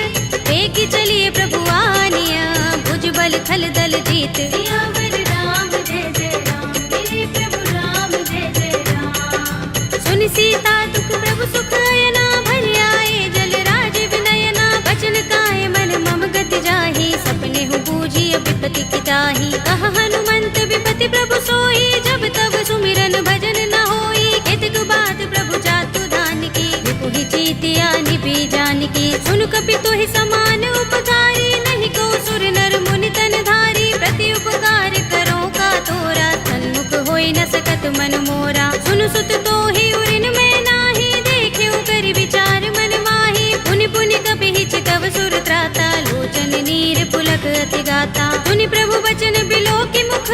वेगी चलिए प्रभु आनिया, भुज बल खल दल जीत। सियावर राम जय जय राम, मेरे प्रभु राम जय जय राम। सुनि सीता दुख प्रभु सुख अयना, भरि आए जल राज विनयना। बचन काए मन मम गति जाहि, सपने हु बूझी विपति की ताहि। कहा हनुमंत विपति प्रभु सोई, जब तब सुमिरन भजन न होई। केतक बात प्रभु जातु धान की, विपुहि जीतिया निपि जानकी। सुन कपि तोहि समान उपकारी, नहीं को सुर नर मुनि तन धारी। प्रति उपकार करो का तोरा, सन्मुख होई न सकत मन मोरा। सुन सुत तोहि उरिन में नाही, देखे करि विचार मन माही। पुनि पुनि कपि हिचकव सुर त्राता, लोचन नीर पुलक अति गाता। सुनि प्रभु बचन बिलो की मुख,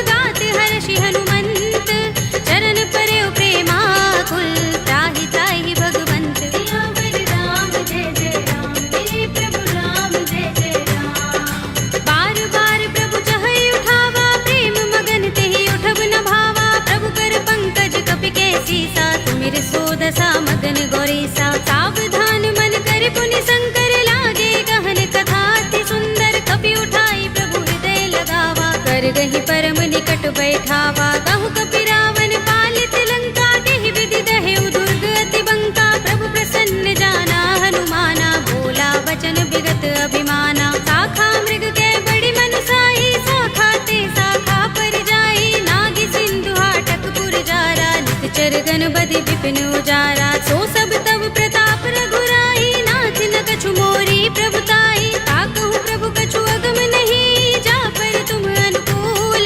गात हर्षि हनुमंत। चरण परे प्रेमाकुल, त्राहि त्राहि भगवंत। सियावर राम जय जय राम, मेरे प्रभु राम जय जय राम। बार बार प्रभु चहई उठावा, प्रेम मगन तेहि उठब न भावा। प्रभु कर पंकज कपि के सीसा, तुमिर सोदसा मगन गौरीसा। सावधान मन कर पुनि शंकर, लागे गहन कथा अति सुंदर। कपि उठाई प्रभु हृदय लगावा, कर गहि परम निकट बैठावा। कहु कपि रावण पालित लंका, देहि विधि दहेउ दुर्ग अति बंका। प्रभु प्रसन्न जाना हनुमाना, बोला वचन विगत अभिमाना। शाखा मृग के बड़ी मनुसाही, शाखा ते शाखा पर जाई। नागी सिंधु हाटक पुर जारा, निकचर गन बधि विपिन उजारा। सो सब तब प्रताप रघुराई, नाथ न कछु मोरी प्रभुताई। ताकहु प्रभु कछु अगम नहीं, जा पर तुम अनुकूल।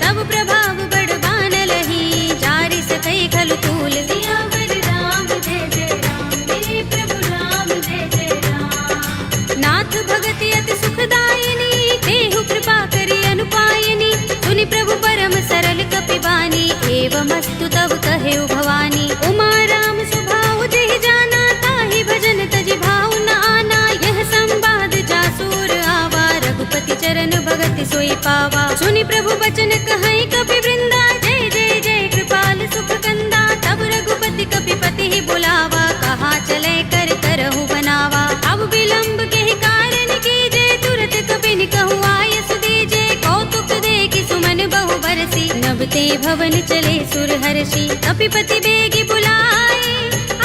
तब प्रभाव बड़ बान लही, जारि सकई खलु तूल। सियावर राम जय जय राम, मेरे प्रभु राम जय जय राम। नाथ भगति अति सुखदायिनी, देहु कृपा करि अनुपायिनी। सुनि प्रभु परम सरल कपि बानी, एवमस्तु तब कहेउ भवानी। उमा राम स्वभाव जेहि जाना, ताहि भजन तजि भाव न आना। यह संवाद जासुर आवा, रघुपति चरण भगति सोई पावा। सुनि प्रभु बचन कहई कपि वृंदा, जय जय जय कृपाल सुख कंदा। तब रघुपति कपि पति ही बुलावा, कहा चले कर करहु बनावा। अब विलंब के ही कारण कीजे, तुरत कपि कहु आयस दीजे। कौतुक देखि सुमन बहु बरसी, नभ ते भवन चले सुर हर्षि। कपिपति बेगी बुलाए,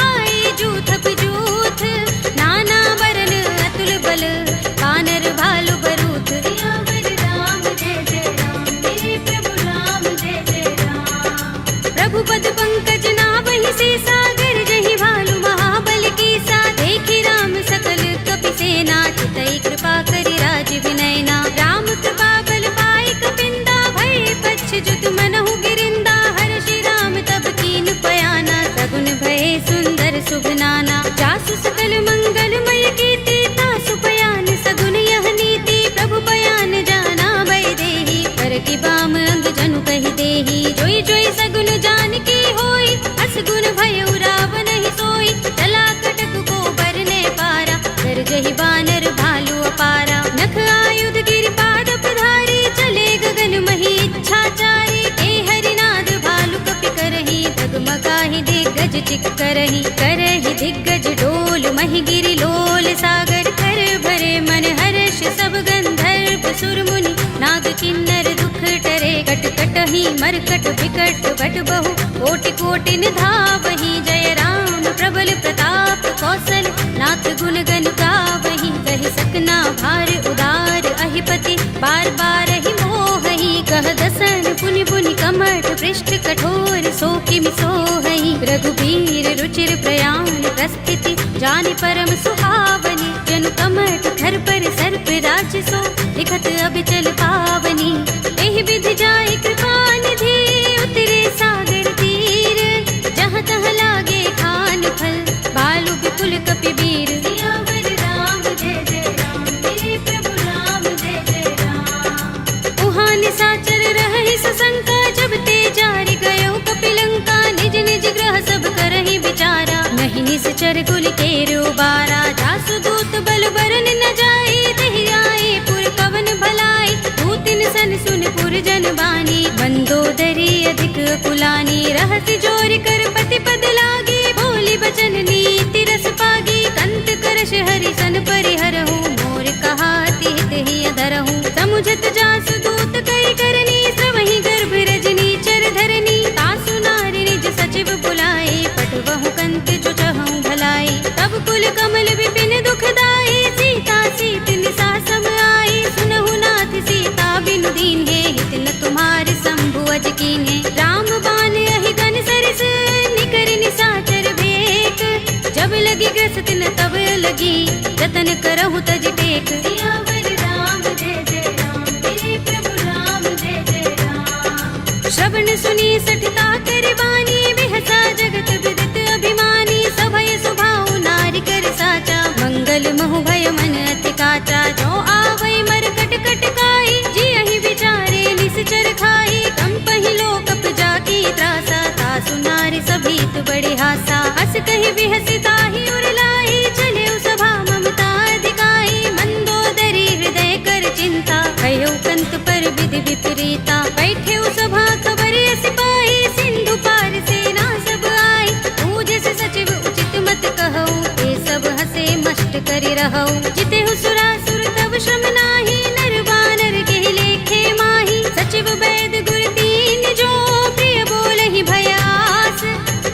आए जूथप जूथ। नाना वरन अतुल बल, वानर भालु बरूथ। सियावर राम जय जय राम, मेरे प्रभु राम जय जय राम। प्रभु पद पंकज नावहि सीसा, गरजहि भालु महाबल कीसा। देखि राम सकल कपि सेना, चितई कृपा करि राज विनयना। राम कृपा बल पाई कपिंदा, भय पच्छ जुत मनहु गिरिंदा। हर्षि राम तब कीन पयाना, सगुन भय सुंदर शुभ नाना। जासु सकल मंगलमय कीर्ति, तासु पयान सगुन यह नीति। प्रभु पयान जाना भय देहि, कर की बाम अंग जनु कहि देहि। जोई जोई सगुन जानकी होई, असगुन भय रावण ही सोई। चला कटक को बरने पारा, कर जहि बानर भालु अपारा। नख आयुध गिरि पाद पधारी, चले गगन मही इच्छाचारी। ए हरिनाद भालु कपि करहि, डगमगाहि दिग्गज चिक करहि। करहि दिग्गज डोल महि गिरि लोल सागर। कर भरे मन हर्ष सब गंधर्व सुर मुनि, नाग किन्नर दुख टरे। कट कटहि मरकट विकट बट बहु, कोटि कोटि निधावहि। जय राम प्रबल प्रताप कौशल, नाथ गुण गन गावहि। सही सकना भार उदार अहिपति बार बार ही मोहही कह दसन पुनि पुनि कमठ पृष्ठ कठोर सो किमि सोहई रघुबीर रुचिर प्रयाण प्रस्थिति जानि परम सुहावनी जनु कमठ धर पर सर्प राज सो लिखत अबिचल पावनी एहि विधि जाय कृपा निधि उतरे सागर तीर जहाँ तहाँ लागे खान फल बालु विपुल कपिबीर सियावर राम जय जय राम मेरे प्रभु राम जय जय राम उहाँ निसाचर रहहि सशंका जब ते जारि गयो कपिलंका निज निज ग्रह सब करहि विचारा नहीं निसचर कुल केरो बारा जासु दूत बल बरन न जाई दहि आए पुर पवन भलाई दूतिन सन सुन पुर जन बानी मंदोदरी अधिक कुलानी रहसि जोर कर पति पद लागी बोली बचन नीति रस पागी कंत करश हरि सन परिहरहु मोर कहाति हित ही अधरहु समुझत जासु दूत कई करनी सवहि गर्भ रजनी चर धरनी तासु नारी निज सचिव बुलाए पटवहु कंत जो चहु भलाई तब कुल कमल विपिन दुखदाई सीता सीत निसा सम आई सुनहु नाथ सीता बिनु दीन है हित न तुम्हारे शंभु अज कीन्हे राम बान अहि गन सरिस निकर निसाचर भेक जब लगी ग्रस्त न तब लगी जतन करहु तज टेक सियावर राम जय जय राम मेरे प्रभु राम जय जय राम श्रवण सुनी सठता कर बानी बिहसा जगत विदित अभिमानी सभय सुभाउ नारी कर साचा मंगल महु भय मन अति काचा जो आवै मर कट कट काई जी अहि विचारे निसचर खाई कंपहि लोकप जाकी त्रासा तासु नारी सभीत बड़े हासा हस कहि बिहसि ताहि उरलाई चले सभा ममता अधिकाई मंदोदरी हृदय कर चिंता कयो कंत पर विधि विपरीता बैठे सभा खबर सिपाही सिंधु पार सेना सब आई पूजे से सचिव उचित मत कहो ये सब हसे मष्ट करि रहो जिते सुरासुर तब श्रम नाही नर बानर के लेखे माही सचिव वैद गुर तीन जो प्रिय बोलहि भयास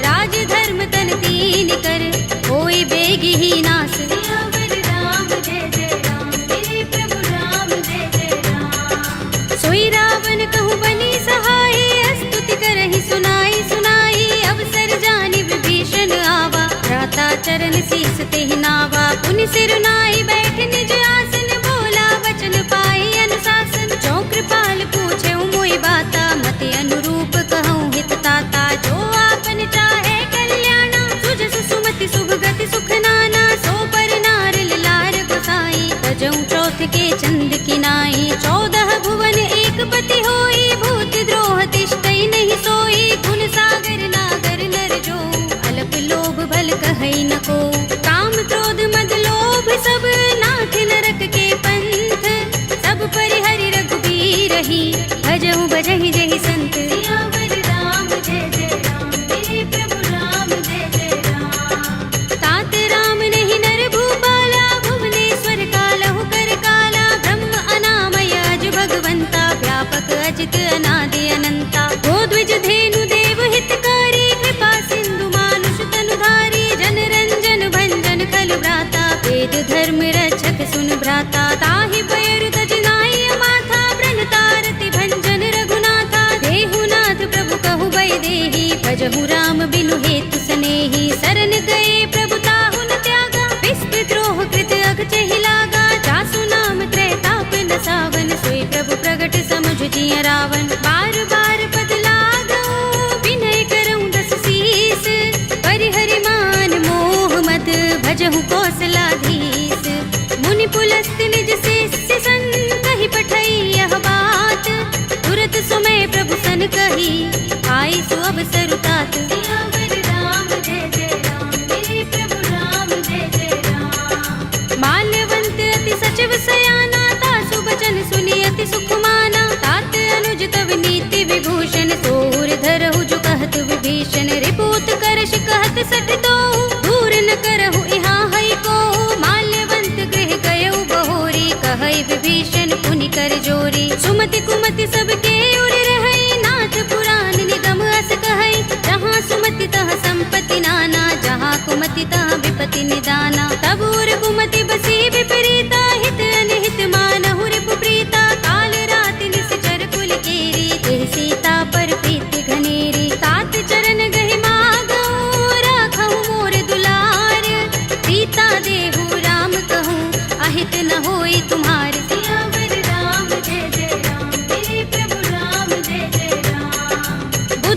राज धर्म तन तीन कर होई बेगी ही नास सियावर राम जय जय राम मेरे प्रभु राम जय जय राम सोई रावण कहूँ बनी सहाय स्तुति करहि सुनाई सुनाई अवसर जानि विभीषण आवा भ्राता चरण शीस तेहि नावा पुनि सिर नाई बैठ निज आसन बोला वचन पाई अनुशासन जो कृपाल पूछे मोहि बाता मति अनुरूप कहूँ हित ताता जो आपन चाहे कल्याणा सुजस सुमति शुभ गति सुख नाना सो पर नार लार गोसाई तजऊँ चौथ के चंद किनाई 14 भुवन एक पति होई भूत द्रोह तिष्ठई नहीं सोई गुण सागर नागर नर जो अलप लोभ भल कहई न को काम क्रोध मद लोभ सब नाथ नरक के पंथ सब परिहरि रघुबीर ही भजहु भजहि जहि संत सियावर राम जय जय राम मेरे प्रभु राम जय जय राम तात राम नहीं नर भूपाला भुवनेश्वर कालहु कर काला ब्रह्म अनामय अज भगवंता व्यापक अजित अनादि अनंता गोद्विज धेनु देव हितकारी कृपा सिंधु मानुष तनुधारी जन रंजन भंजन खल भ्राता वेद धर्म रक्षक सुन भ्राता ताहि बयरु तज नाई माथा ब्रन तारति भंजन रघुनाथा देहुनाथ प्रभु कहु बै देहि भजहु राम बिनु हेतु सनेहि शरण गए प्रभु ताहु न त्यागा विस्पृत द्रोह कृत अग चहि लागा जासु नाम त्रैताप न सावन सोई प्रभु प्रगट समुझ जिय रावण बार बार पद लागो विनय करऊँ दस शीस परिहरि मान मोह मद भजहु कौशलाधीश मुनि पुलस्त निज शिष्य संग कहि पठई यह बात तुरत सुमय प्रभु सन कही आई सु अवसर तात सियावर राम जय जय राम मेरे प्रभु राम जय जय राम माल्यवंत अति सचिव सयाना तासु बचन सुनि अति सुख माना तात अनुज तव नीति विभूषण सोर धरहु जो कहत विभीषण रिपूत करश कहत सठ तो दूर न करहु इहाँ है को माल्यवंत गृह गयो बहोरी कहै विभीषण पुनि कर जोरी सुमति कुमति सबके उर रहै नाथ पुराण निगम अस कहै जहाँ सुमति तह संपत्ति नाना जहाँ कुमति तह विपति निदाना तब उर कुमति बसी विपरीता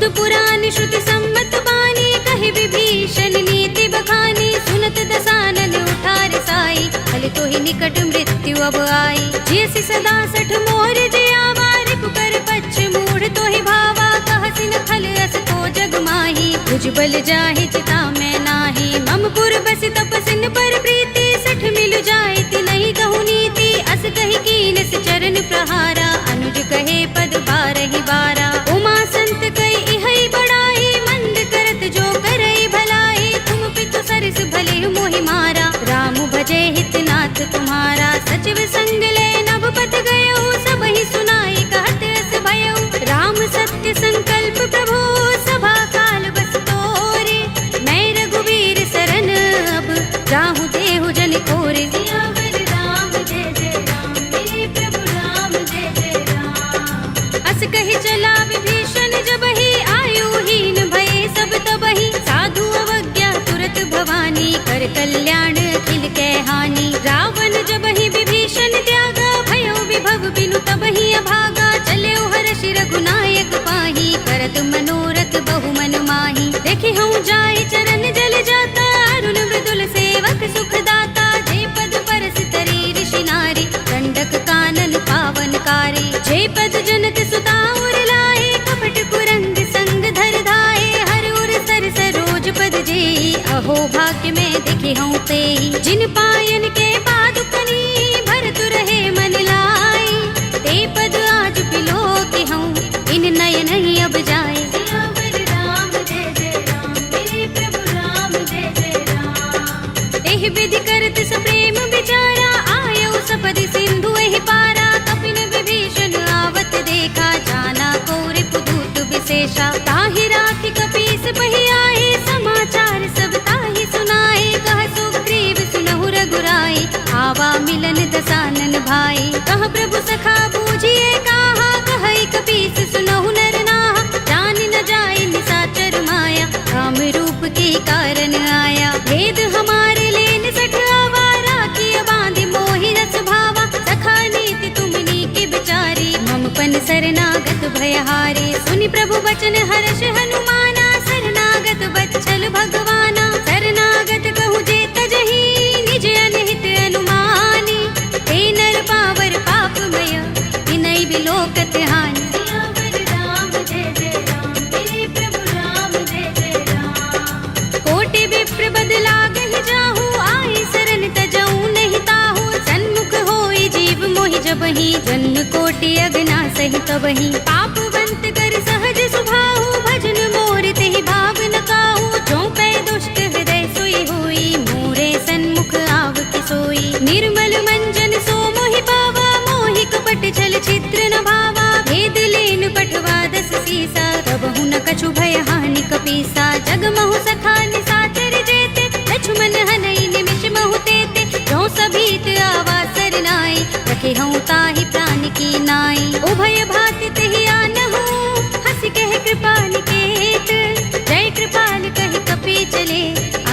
वेद पुराण श्रुति सम्मत बानी, कहे विभीषण नीति बखानी। सुनत दसानन उठार साई, भले तो ही निकट मृत्यु अब आई। जियसि सदा सठ मोर जियावा, रिपु कर पच्छ मूढ़ तो ही भावा। कहसि न खल अस तो जग माही, भुजबल जाहि चिता में नाही। मम पुर बसि तपसिन पर प्रीति, सठ मिल जाए तिनहि कहु नीति। अस कहि कीनस चरण प्रहारा, अनुज कहे पद बारहि बारा। उमा संत कई इहै बड़ाई, मंद करत जो करई भलाई। तुम पितु सरस भले मोहि मारा, राम भजे हितनाथ तुम्हारा। सचिव संग ले नभपत गयो, सबहि सुनाई कहत अस भयउ। राम सत्य संकल्प प्रभु, सभा काल बस तोरे। मैं रघुवीर सरन अब, जाहु देहु जन कोरे। सियावर राम जय जय राम, मेरे प्रभु राम जय जय राम। अस कहि चला विभीषण जबहि, आयुहीन भये सब तबहि। साधु अवज्ञा तुरत भवानी, कर कल्याण अखिल कै हानि। रावण जबहि विभीषण त्यागा, भयो विभव बिनु तबहि अभागा। चल्यो हर्षि रघुनायक पाहि, करत मनोरथ बहु मन माहि। देखि हूँ जाय चरण जल जाता, अरुण मृदुल सेवक सुख दाता। जे पद परस तरी ऋषि नारी, दंडक कानन पावनकारी। जे पद जनत सुता उर लाए, कपट कुरंग संग धर धाए। हर उर सर सरोज पद जेई, अहो भाग्य में देखे हूँ तेई। जिन पायन के पादुकनी, भरत रहे मन लाई। ते पद आज बिलो के हूँ, इन नयन ही अब जाए। सियावर राम जय जय राम, मेरे प्रभु राम जय जय राम। एहि विधि करत सप्रेम विचारा, आयो सपदि सिंधु एहि पारा। कपिन विभीषण आवत देखा, जाना कौरि पुदूत विशेषा। ताहि राखि कपीस बहि आए, समाचार सब ताहि सुनाए। कह सुग्रीव सुनहु रघुराई, आवा मिलन दसानन भाई। कह प्रभु सखा बूझिए काहा, कहई कपीस सुनहु नर नाहा। जान न जाए निसाचर माया, काम रूप के कारण आया। भेद हमारे लेन सठ आवारा, किय बांधि मोहि रस भावा। सखा नीति तुमनी के बिचारी, मम पन शरणागत भयहारी। सुनि प्रभु बचन हर्ष हनुमाना, शरणागत बच्चल भगवाना। शरणागत कहु जे तजहि, निज अनहित अनुमानी। ते नर पावर पापमय, विनय बिलोकत हानि। सियावर राम जय जय राम, मेरे प्रभु राम जय जय राम। कोटि विप्र बदलागहि जाहु, आई शरण तजऊ नहीं ताहु। सन्मुख होई जीव मोहि जबहि, जन्म कोटि अगना सहि तबहि। पापवंत कर सहज सुभाहु, भजन मोर तेहि भाव न काहू। जो पै दुष्ट हृदय सोई होई, मोरे सन्मुख आव कि सोई। निर्मल मंजन सो मोहि पावा, मोहि कपट छल छिद्र न भावा। भेद लेन पठवा दस सीसा, तबहु न कछु भय हानि कपीसा। जग महु सखा निसाचर जेते, लक्ष्मण हनई निमिष महु तेते। जो सभीत आवा सरनाई, रखे हूँ ताहि प्राण की नाई। उभय भाति तेहि आनहु, हंसि कह कृपा निकेत। जय कृपाल कहि कपि चले,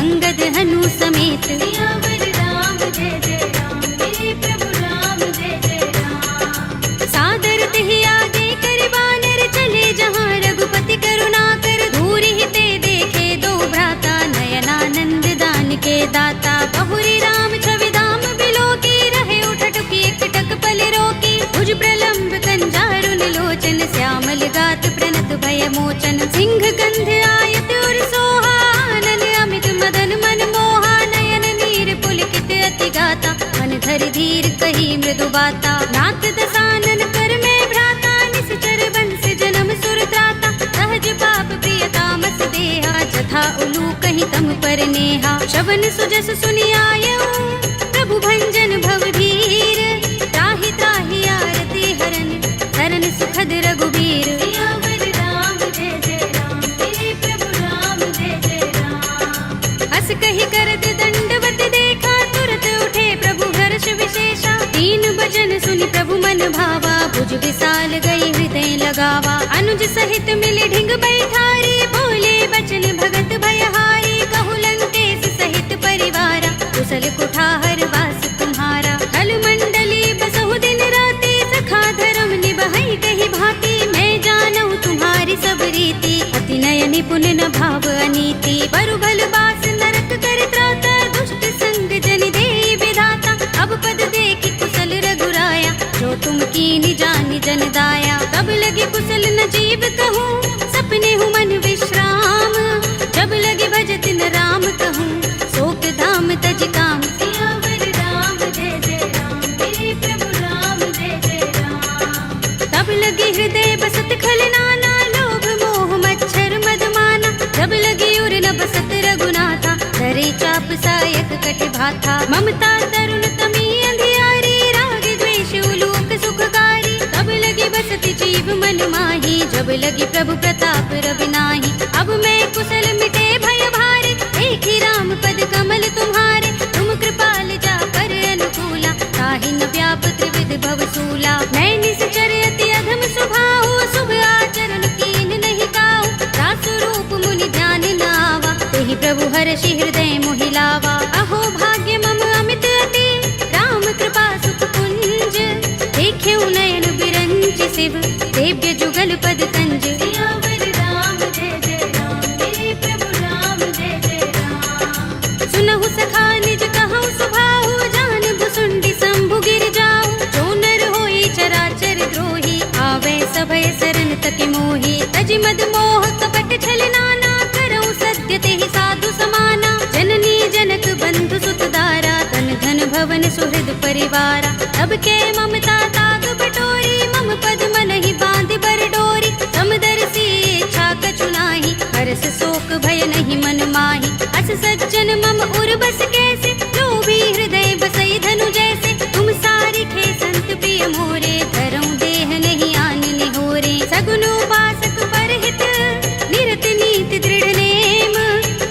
अंगद हनु समेत। सियावर राम जय जय राम, मेरे प्रभु राम जय जय राम। सादर तेहि आगे कर बानर, चले जहाँ रघुपति करुणा कर। धूरि ते देखे दो भ्राता, नयनानंद दान के दाता। बहुरी राम छवि धाम बिलो की, रहे उठटुकी एकटक पल रोकी। भुज प्रलंब कंजारुन लोचन, श्यामल गात प्रणत भय मोचन। सिंह कंध आयत उर सोहा, आनन अमित मदन मन मोहा। नयन नीर पुलकित अति गाता, मन धरि धीर कही मृदु बाता। नाथ दसानन कर में भ्राता, निश्चर बंस जन्म सुर त्राता। सहज पाप प्रिय तामस देहा, जथा उलू कहीं तम पर नेहा। श्रवण सुजस सुनि आयऊ, प्रभु भंजन भव धीर। त्राहि त्राहि आरती हरन, शरण सुखद रघुबीर। सियावर राम जय जय राम, मेरे प्रभु राम जय जय राम। हस कहि करत दंडवत देखा, तुरत उठे प्रभु हर्ष विशेषा। दीन बचन सुनि प्रभु मन भावा, भुज विशाल गई हृदय लगावा। अनुज सहित मिले ढिंग बैठारी, बोले बचन भगत भयहारी। कहु लंकेश सहित परिवारा, कुशल कुठार वास तुम्हारा। कल मंडली बसहु दिन राति, सखा धर्म निभहि कहि भांति। मैं जानहु तुम्हारी सब रीति, अति पुण्य न भाव अनीति, बरु भल बास नरक कर त्राता, दुष्ट संग जन दे विधाता। अब पद देखि कुशल रघुराया, जो तुम कीनि जानि जन दाया। तब लगे कुशल न जीव कहूँ, सपने हूँ मन विश्राम। जब लगे भजत न राम कहूँ, शोक धाम तज काम। सियावर राम जय जय राम, मेरे प्रभु राम जय जय राम। तब लगे हृदय बसत खल नाना, लोभ मोह मच्छर मद माना। जब लगे उर न बसत रघुनाथा, धरे चाप सायक कट भाथा। ममता तरुण तमी अंधियारी, राग द्वेष उलूक सुखकारी। तब लगे बसत जीव मन माही, जब लगे प्रभु प्रताप रवि नाही। अब मैं कुशल मिटे भय भारे, एक ही राम पद कमल तुम्हारे। तुम कृपाल जा पर अनुकूला, ताहि न व्याप त्रिविध भव सूला। मैं निश्चर अति अधम स्वभाव, शुभ आचरण कीन नहीं काहू। दास रूप मुनि ध्यान न आवा, तेहि प्रभु हर्षि हृदय मोहि लावा। अहो भाग्य मम अमित अति, राम कृपा सुख कुंज। देखे नयन बिरंज शिव, देव्य जुगल पद कंज। सियावर राम जय जय राम, मेरे प्रभु राम जय जय राम। सुनहु सखा निज कहूँ सुभाहु, जान भुसुंडी शंभु गिर जाऊ। जो नर होई चराचर द्रोही, आवे सभय शरण तक मोही। तज मद मोह कपट छल नाना, करऊँ सत्य तेहि साधु समाना। जननी जनक बंधु सुत दारा, तन धन भवन सुहृद परिवारा। तब के ममता ताग बटोरी, मम पद मन ही बांध बर डोरी। समदर्शी इच्छा कछु नाही, हरस शोक भय नहीं मन माही। अस सज्जन मम उर बस कैसे, लोभी हृदय बसई धनु जैसे। तुम सारिखे संत प्रिय मोरे, धरऊँ देह नहीं आन निहोरे। सगुन उपासक परहित, निरत नीति दृढ़ नेम।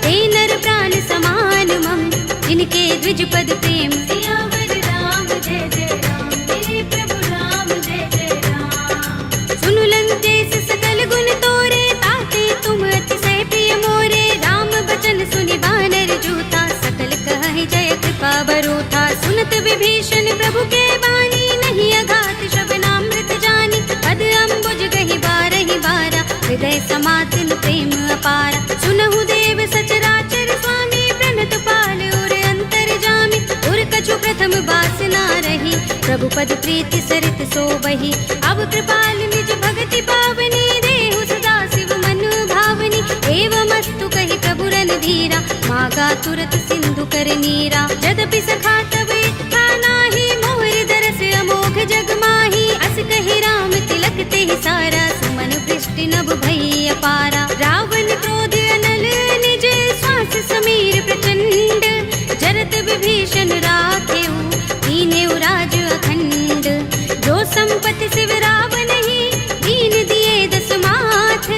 ते नर प्राण समान मम, जिनके द्विज पद प्रेम। सियावर राम जय जय राम, मेरे प्रभु राम जय जय राम। सुनु लंकेश सकल गुण तोरे, ताते तुम अतिशय प्रिय मोरे। राम बचन सुनि बानर जूथा, सकल कहहि जय कृपा बरूथा। सुनत विभीषण प्रभु के बानी, नहीं अघात श्रवणामृत जानी। पद अम्बुज गहि बारहि बारा, हृदय समातन प्रेम अपारा। सुनहु देव सचराचर स्वामी, प्रणत पाल उर अंतर जामी। उर कछु प्रथम बासना रही, प्रभु पद प्रीति सरित सोबही। अब कृपाल निज भगति पावनी, देहु सदा शिव मन भावनी। एवमस्तु कहि प्रभु रणधीरा, मागा तुरत सिंधु कर नीरा। यद्यपि सखा तब इच्छा नाही, मोर दरस अमोघ जग माही। अस कहि राम तिलक तेहि सारा, सुमन वृष्टि नभ भई अपारा। रावण क्रोध अनल निज, श्वास समीर प्रचंड। जरत विभीषण राखेऊ, दीनेऊ राज अखंड। जो संपत्ति शिव रावण ही, दीन दिए दस माथ।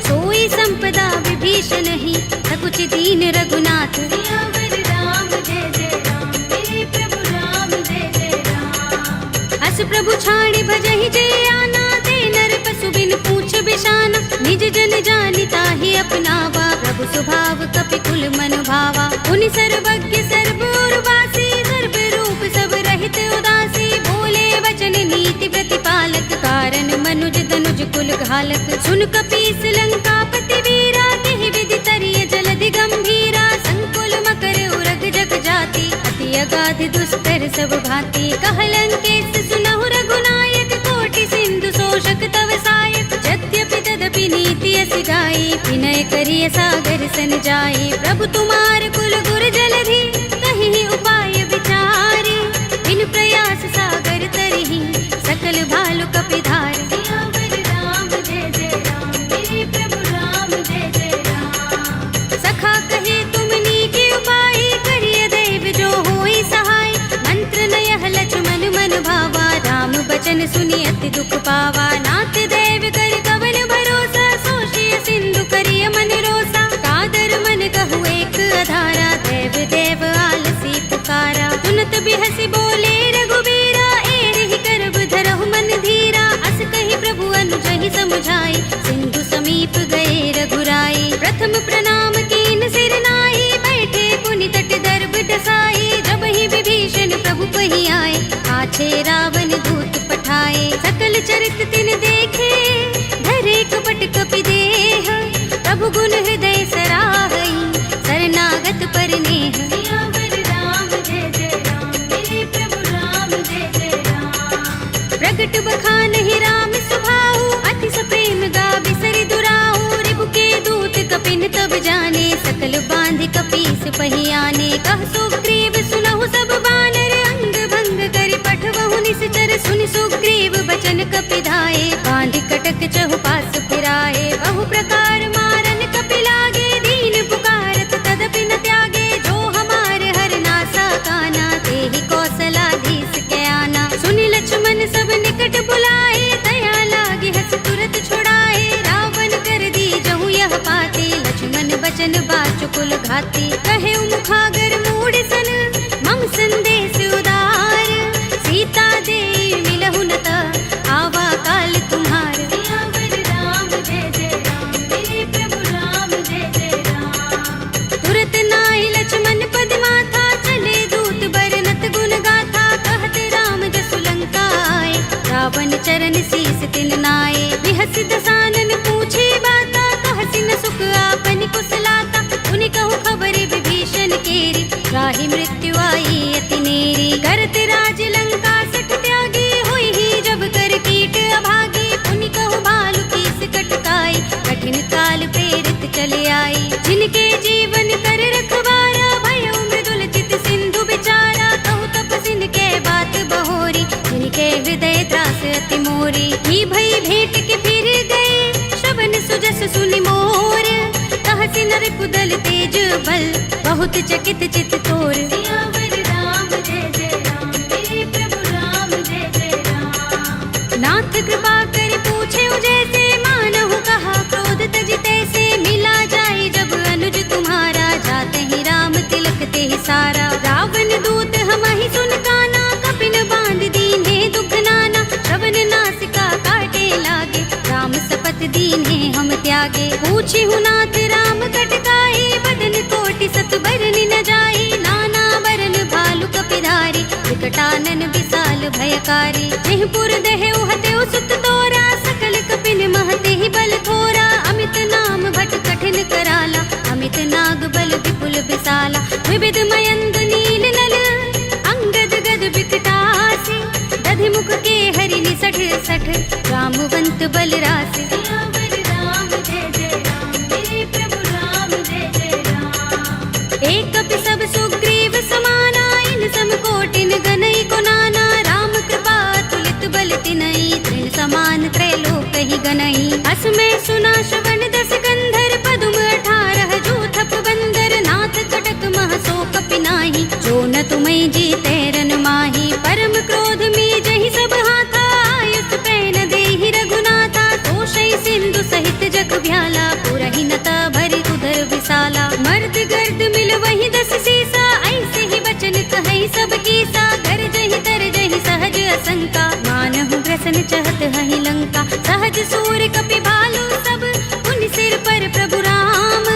सोई संपदा विभीषण ही, सकुच दीन रघुनाथ। सियावर राम जय जय राम, मेरे प्रभु राम जय जय राम। अस प्रभु छाड़ी भजहि जय आना, ते नर पशु बिन पूछ बिशाना। निज जन जानि ताहि अपनावा, प्रभु स्वभाव कपि कुल मन भावा। मुनि सर्वज्ञ सर्व उर्वासी, सर्व रूप सब रहित उदासी। बोले वचन नीति प्रतिपालक, कारण मनुज तनुज कुल घालक। सुन कपीस लंकापति वीरा, तेहि विधि तरिय जलधि गंभीरा। संकुल मकर उरग जग जाति, अति अगाध दुष्कर सब भांति। कहलंकेश सुनहु रघुनायक, कोटि सिंधु शोषक तव सायक। यद्यपि तदपि नीति अस गाई, विनय करिय सागर सन जाई। प्रभु तुम्हार कुल गुर जलधि, कहीं उपाय विचारी। बिन प्रयास सागर तरहि, सकल भालु कपिधार। सियावर राम जय जय राम, मेरे प्रभु राम जय जय राम। सखा कहे तुम नीके उपाय, करिय देव जो होई सहाय। मंत्र नयह लक्ष्मण मन भावा, राम बचन सुनि अति दुख पावा। नाथ देव कर कवन भरोसा, सोषिय सिंधु करिय मन रोसा। कादर मन कहु एक अधारा, देव देव आलसी पुकारा। सुनत बिहसि बोले रघुबीरा, एहि करब धरहु मन धीरा। अस कहि प्रभु अनुजहि समुझाई, सिंधु समीप गए रघुराई। प्रथम प्रणाम कीन सिर नाई, बैठे पुनि तट दर्भ डसाई। जब ही विभीषण प्रभु पहि आए, आछे रावण दूत पठाए। सकल चरित तिन देखे, धरे कपट कपि देह। प्रभु गुण प्रगट बखान ही राम सुभाऊ, अति सप्रेम गा बिसरि दुराऊ। रिबु के दूत कपिन तब जाने, सकल बांधि कपीस पहियाने। कह सुग्रीव सुनहु सब बानर, अंग भंग करि पठवहु निश्चर। सुनि सुग्रीव बचन कपि धाये, बांधि कटक चहुपास फिराए। बहु प्रकार मारन कपि लागे, दीन पुकारत तदपि न त्यागे। जो हमार हरनासा काना, तेहि कौशलाधीश के आना। सुनि लक्ष्मण सब निकट बुलाए, दया लागे हस तुरत छुड़ाए। रावण कर दी जहु यह पाते, लक्ष्मण बचन बाचुकुल घाती। कहे मुखागर मूढ़ सन, मम संदेश उदार। सीता दे मिलहु न त, आवा काल तुम्हार। सियावर राम जय जय राम, मेरे प्रभु राम जय जय राम। तुरत नाहि लक्ष्मण पद माथा, चले दूत बरनत गुण गाथा। कहत राम जसु लंका आए, रावण चरण शीस तिन नाए। बिहस दसानन पूछे बाता, कहसि न सुख आपन कुशलाता। उनि कहु खबर विभीषण केरी, राहि मृत्यु आई अति नेरी। करत राज लंका सठ त्यागी, होई ही जब कर कीट अभागी। उनि कहु भालु कीस कटकाई, कठिन काल प्रेरित चले आई। जिनके जीवन कर रखवारा, भयउ मृदुल चित सिंधु विचारा। कहु तपसिन के बात बहोरी, जिनके हृदय त्रास अति मोरी। ही भई भेंट के फिर गए, श्रवण सुजस सुनि मोर। कहसि नर कुदल तेज बल, बहुत चकित चित तोर। सियावर राम जय जय राम, मेरे प्रभु राम जय जय राम। नाथ कृपा कर पूछे जैसे, मानहु कहा क्रोध तज तैसे। मिला जाए जब अनुज तुम्हारा, जाते ही राम तिलक ते ही सारा। रावण दूत हमहि सुन काना, कपिन बांध दीन्हे दुख नाना। श्रवण नासिका काटे लागे, राम सपथ दीन्हे हम त्यागे। पूछी नाथ राम कटकाई, बदन कोटि सत बरनि न जाई। नाना बरन भालु कपिधारी, विकटानन विशाल भयकारी। जेहपुर दहेउ हतेउ सुत तोरा, सकल कपिन महते ही बल थोरा। अमित नाम भट कठिन कराला, अमित नाग बल विपुल विशाला। विविध मयंद नील नल, अंगद गद विकटासी। दधि मुख के हरि निसठ सठ, रामवंत बल रासि। सियावर राम जय जय राम, मेरे प्रभु राम जय जय राम। एक कपि सब सुग्रीव समाना, इन सम कोटिन गनई को नाना। राम कृपा तुलित बल तिनई, तृण समान त्रैलोक ही गनई। अस में सुना श्रवण दस गंधर, पदुम 18 जूथप बंदर। नाथ कटक मह सो कपि नाही, जो न तुम्हें जीते रन माही। परम क्रोध में जहि सब हाथा, आयुष पैन देहि रघुनाथा। तोषै सिंधु सहित जग भ्याला, पुरहि नता भरि उदर विशाला। मर्द गर्द मिल वही 10 सीसा, ऐसे ही बचन कहै सब कीसा। घर जहि तर जहि सहज असंका, मानहु ग्रसन चहत हहि लंका। सहज सूर कपि भालु सब, उन सिर पर प्रभु राम।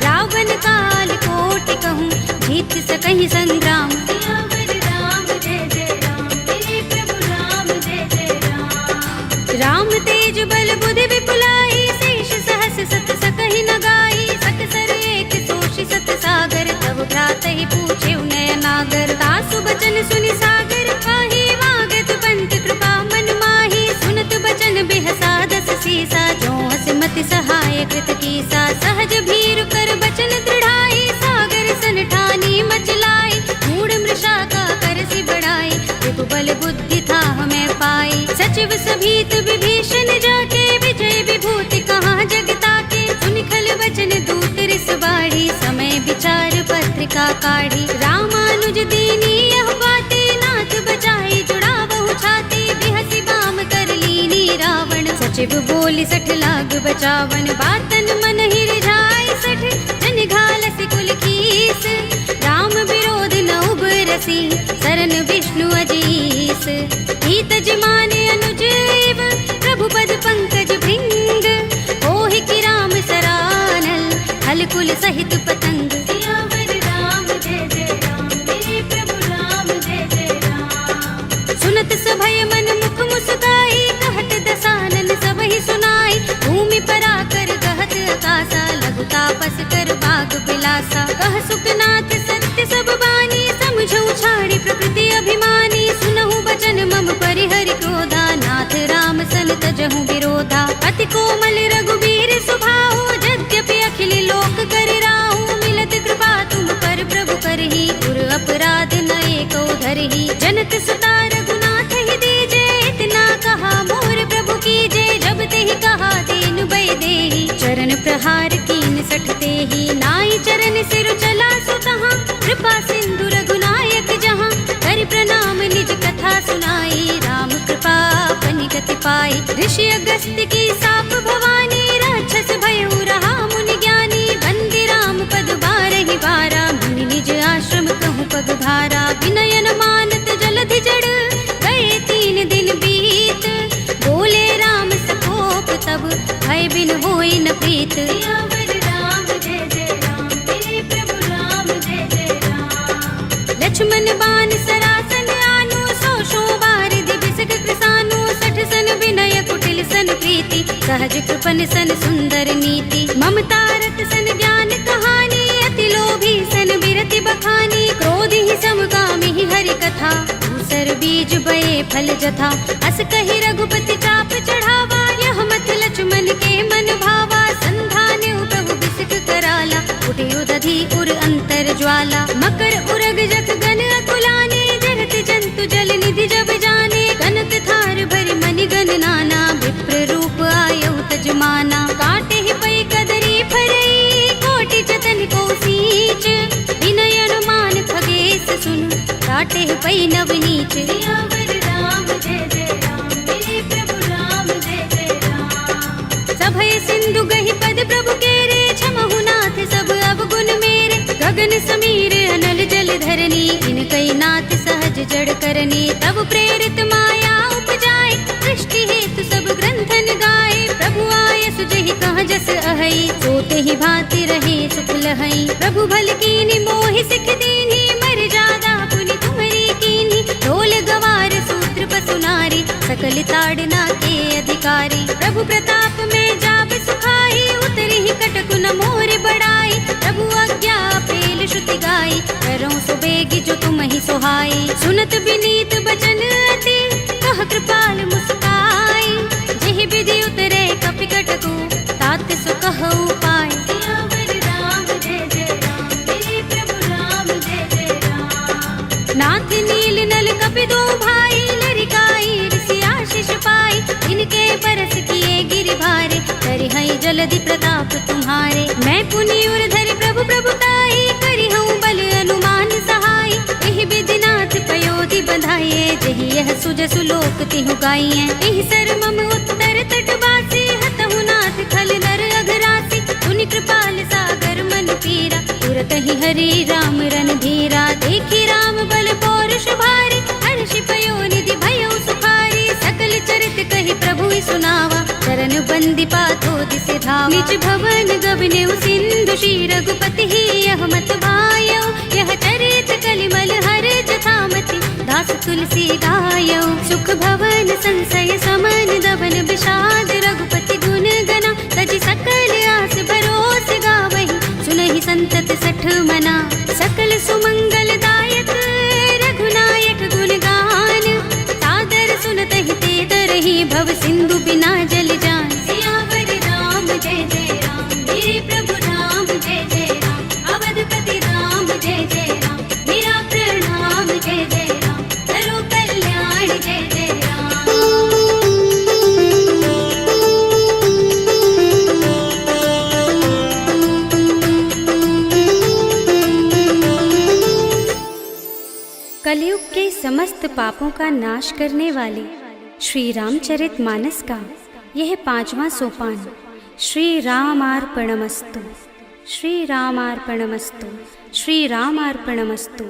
रावण काल कोटि कहूँ, जीत सकहि संग्राम। सियावर राम जय जय राम, मेरे प्रभु राम जय जय राम। राम तेज बल बुद्धि विपुलाई, शेष सहस सत सकहि न गाई। सकसर एक सोषि सत सागर, तब भ्रातहि पूछे नय नागर। तासु बचन सुनि सागर, काहि मागत पंत कृपा मन माही। सुनत बचन बिहसा 10 सीसा, जो हस मति सहाय कृत कीसा। सहज भीरु कर बचन दृढ़ाई, सागर सन ठानी मचलाई। मूढ़ मृषा का करसि बढ़ाई, रिपु बल बुद्धि था हमें पाई। सचिव सभीत विभीषण जाके, विजय विभूति कहाँ जग ताके। सुनि खल बचन दूत रिस बाढ़ी, समय विचार पत्रिका काढ़ी। रामानुज दीनी यह बाते, नाथ बचाई जुड़ावहु छाती। बिहसि बाम कर लीनी रावण, सचिव बोली 60 लाग बचावन। बातन मन ही रिझाई 60, जन घालसि कुल कीस। राम विरोध न उबरसी, सरन विष्णु अजीस। हित जमाने अनुज एव, प्रभु पद पंकज भृंग। होहि कि राम सरानल, हल कुल सहित पतंग। सियावर राम जय जय राम, मेरे प्रभु राम जय जय राम। सुनत सभय मन मुख मुस्काई, कहत दसानन सबहि सुनाई। भूमि परा कर गहत आकाशा, लघु तापस कर बाग बिलासा। कह सुखनाथ सत्य सब बानी, समझौ छाड़ी प्रकृति अभिमानी। सुनहु बचन मम परिहरि क्रोधा, नाथ कथा। अति कोमल रघुबीर सुभाऊ, यद्यपि अखिल लोक कर राहु। मिलत कृपा तुम पर प्रभु करही, पुर अपराध नए को धरही। जनत सुता रघुनाथ ही दीजे, इतना कहा मोर प्रभु कीजे। जब ते ही कहा दीन भय देहि, चरण प्रहार कीन सठते ही। नाई चरण सिर चला सुतहाँ, कृपा सिंधु रघुनायक जहाँ। कर प्रणाम निज कथा सुनाई, राम कृपा अपनी गति पाई। ऋषि अगस्त्य की साप भवानी, राक्षस भयउ रहा मुनि ज्ञानी। बंदी राम पद बारहि बारा, मुनि निज आश्रम कहूँ पग भारा। विनयन मानत जलधि जड़, गए 3 दिन बीत। बोले राम सकोप तब, भय बिन होई न प्रीत। सियावर राम जय जय राम, मेरे प्रभु राम जय जय राम। लक्ष्मण बाण सरासन आनु, 100 बारिधि बिसक कृसानु। 60 सन विनय कुटिल सन प्रीति, सहज कृपन सन सुंदर नीति। ममता रत सन ज्ञान कहानी, अति लोभी सन बिरति बखानी। क्रोध ही समकामी ही हरि कथा, दूसर बीज बये फल जथा। अस कहि रघुपति चाप चढ़ावा, यह मत लक्ष्मण के मन भावा। संधान्यु प्रभु बिसक कराला, उठे उदधि उर अंतर ज्वाला। मकर उरग जख गन अकुलाने, जगत जंतु जल निधि जब जाने। कनक थार भरि मनि गण नाना, विप्र रूप आयउ तजमाना। काटे ही पै कदरी फरई, कोटि जतन को सींच। विनय अनुमान खगेश सुन, काटे ही पै नव नीच। सियावर राम जय जय राम, मेरे प्रभु राम जय जय राम। सभय सिंधु गहि पद प्रभु केरे, क्षमहु नाथ सब अवगुण मेरे। गगन समीर अनल जल धरनी, इनकई नाथ सहज जड़ करनी। तब प्रेरित माया उपजाए, सृष्टि हेतु सब ग्रंथन गाए। प्रभु आय सुजहि कह जस अहै, सोते ही भांति रहे सुख लहै। प्रभु भल कीनी मोहि सिख दीन्ही, मर जादा पुनि तुम्हरी कीन्ही। ढोल गवार सूत्र पसु नारी, सकल ताड़ना के अधिकारी। प्रभु प्रताप में जाब सुखाई, उतरी ही कटकु न मोर बड़ाई। प्रभु आज्ञा पेल श्रुति गाई, करऊँ सो बेगी जो तुम ही सोहाई। सुनत विनीत बचन अति, कह कृपाल मुस्काई। जेहि विधि उतरे कपि कटकु, तात सो कहु पाई। सियावर राम जय जय राम, मेरे प्रभु राम जय जय राम। नाथ नील नल कपि दो भाई, लरिकाई ऋषि आशीष पाई। इनके बरस किए गिरि भारे, करिहई जलधि प्रताप तुम्हारे। मैं पुनि उर धरि प्रभु प्रभुताई, करिहऊँ बल अनुमान सहाय। एहि विधि नाथ पयोधि बधाइए, जेहि यह सुजसु लोक तिहु गाइए। एहि सर मम उत्तर तट बासी, हतहु नाथ खल नर अघरासी। पुनि कृपाल सागर मन पीरा, तुरत ही हरि राम रन धीरा। देखी राम बल पौरुष भारी, हर्षि पयो निधि भयउ सुखारी। सकल चरित कहि प्रभु सुनावा, चरण बंदी पाथो दिसि धावा। निज भवन गबनेउ सिंधु, श्री रघुपति ही यह मत भायउ। यह चरित कलिमल हर जथामति, दास तुलसी गायउ। सुख भवन संशय समन, दबन विषाद रघुपति गुण गना। तजि सकल आस भरोस गावहि, सुनहि संतत सठ मना। सकल सुमंगल दायक रघुनायक गुण गान, सादर सुनतहि ते तरहि भव सिंधु बिना जल जान। सियावर राम जय जय राम, मेरे प्रभु राम जय जय राम। अवधपति राम जय जय राम, मेरा प्रणाम जय जय राम। करो कल्याण जय जय राम। कलयुग के समस्त पापों का नाश करने वाले श्री रामचरितमानस का यह 5वां सोपान श्री रामार्पणमस्तु, श्री रामार्पणमस्तु, श्री रामार्पणमस्तु।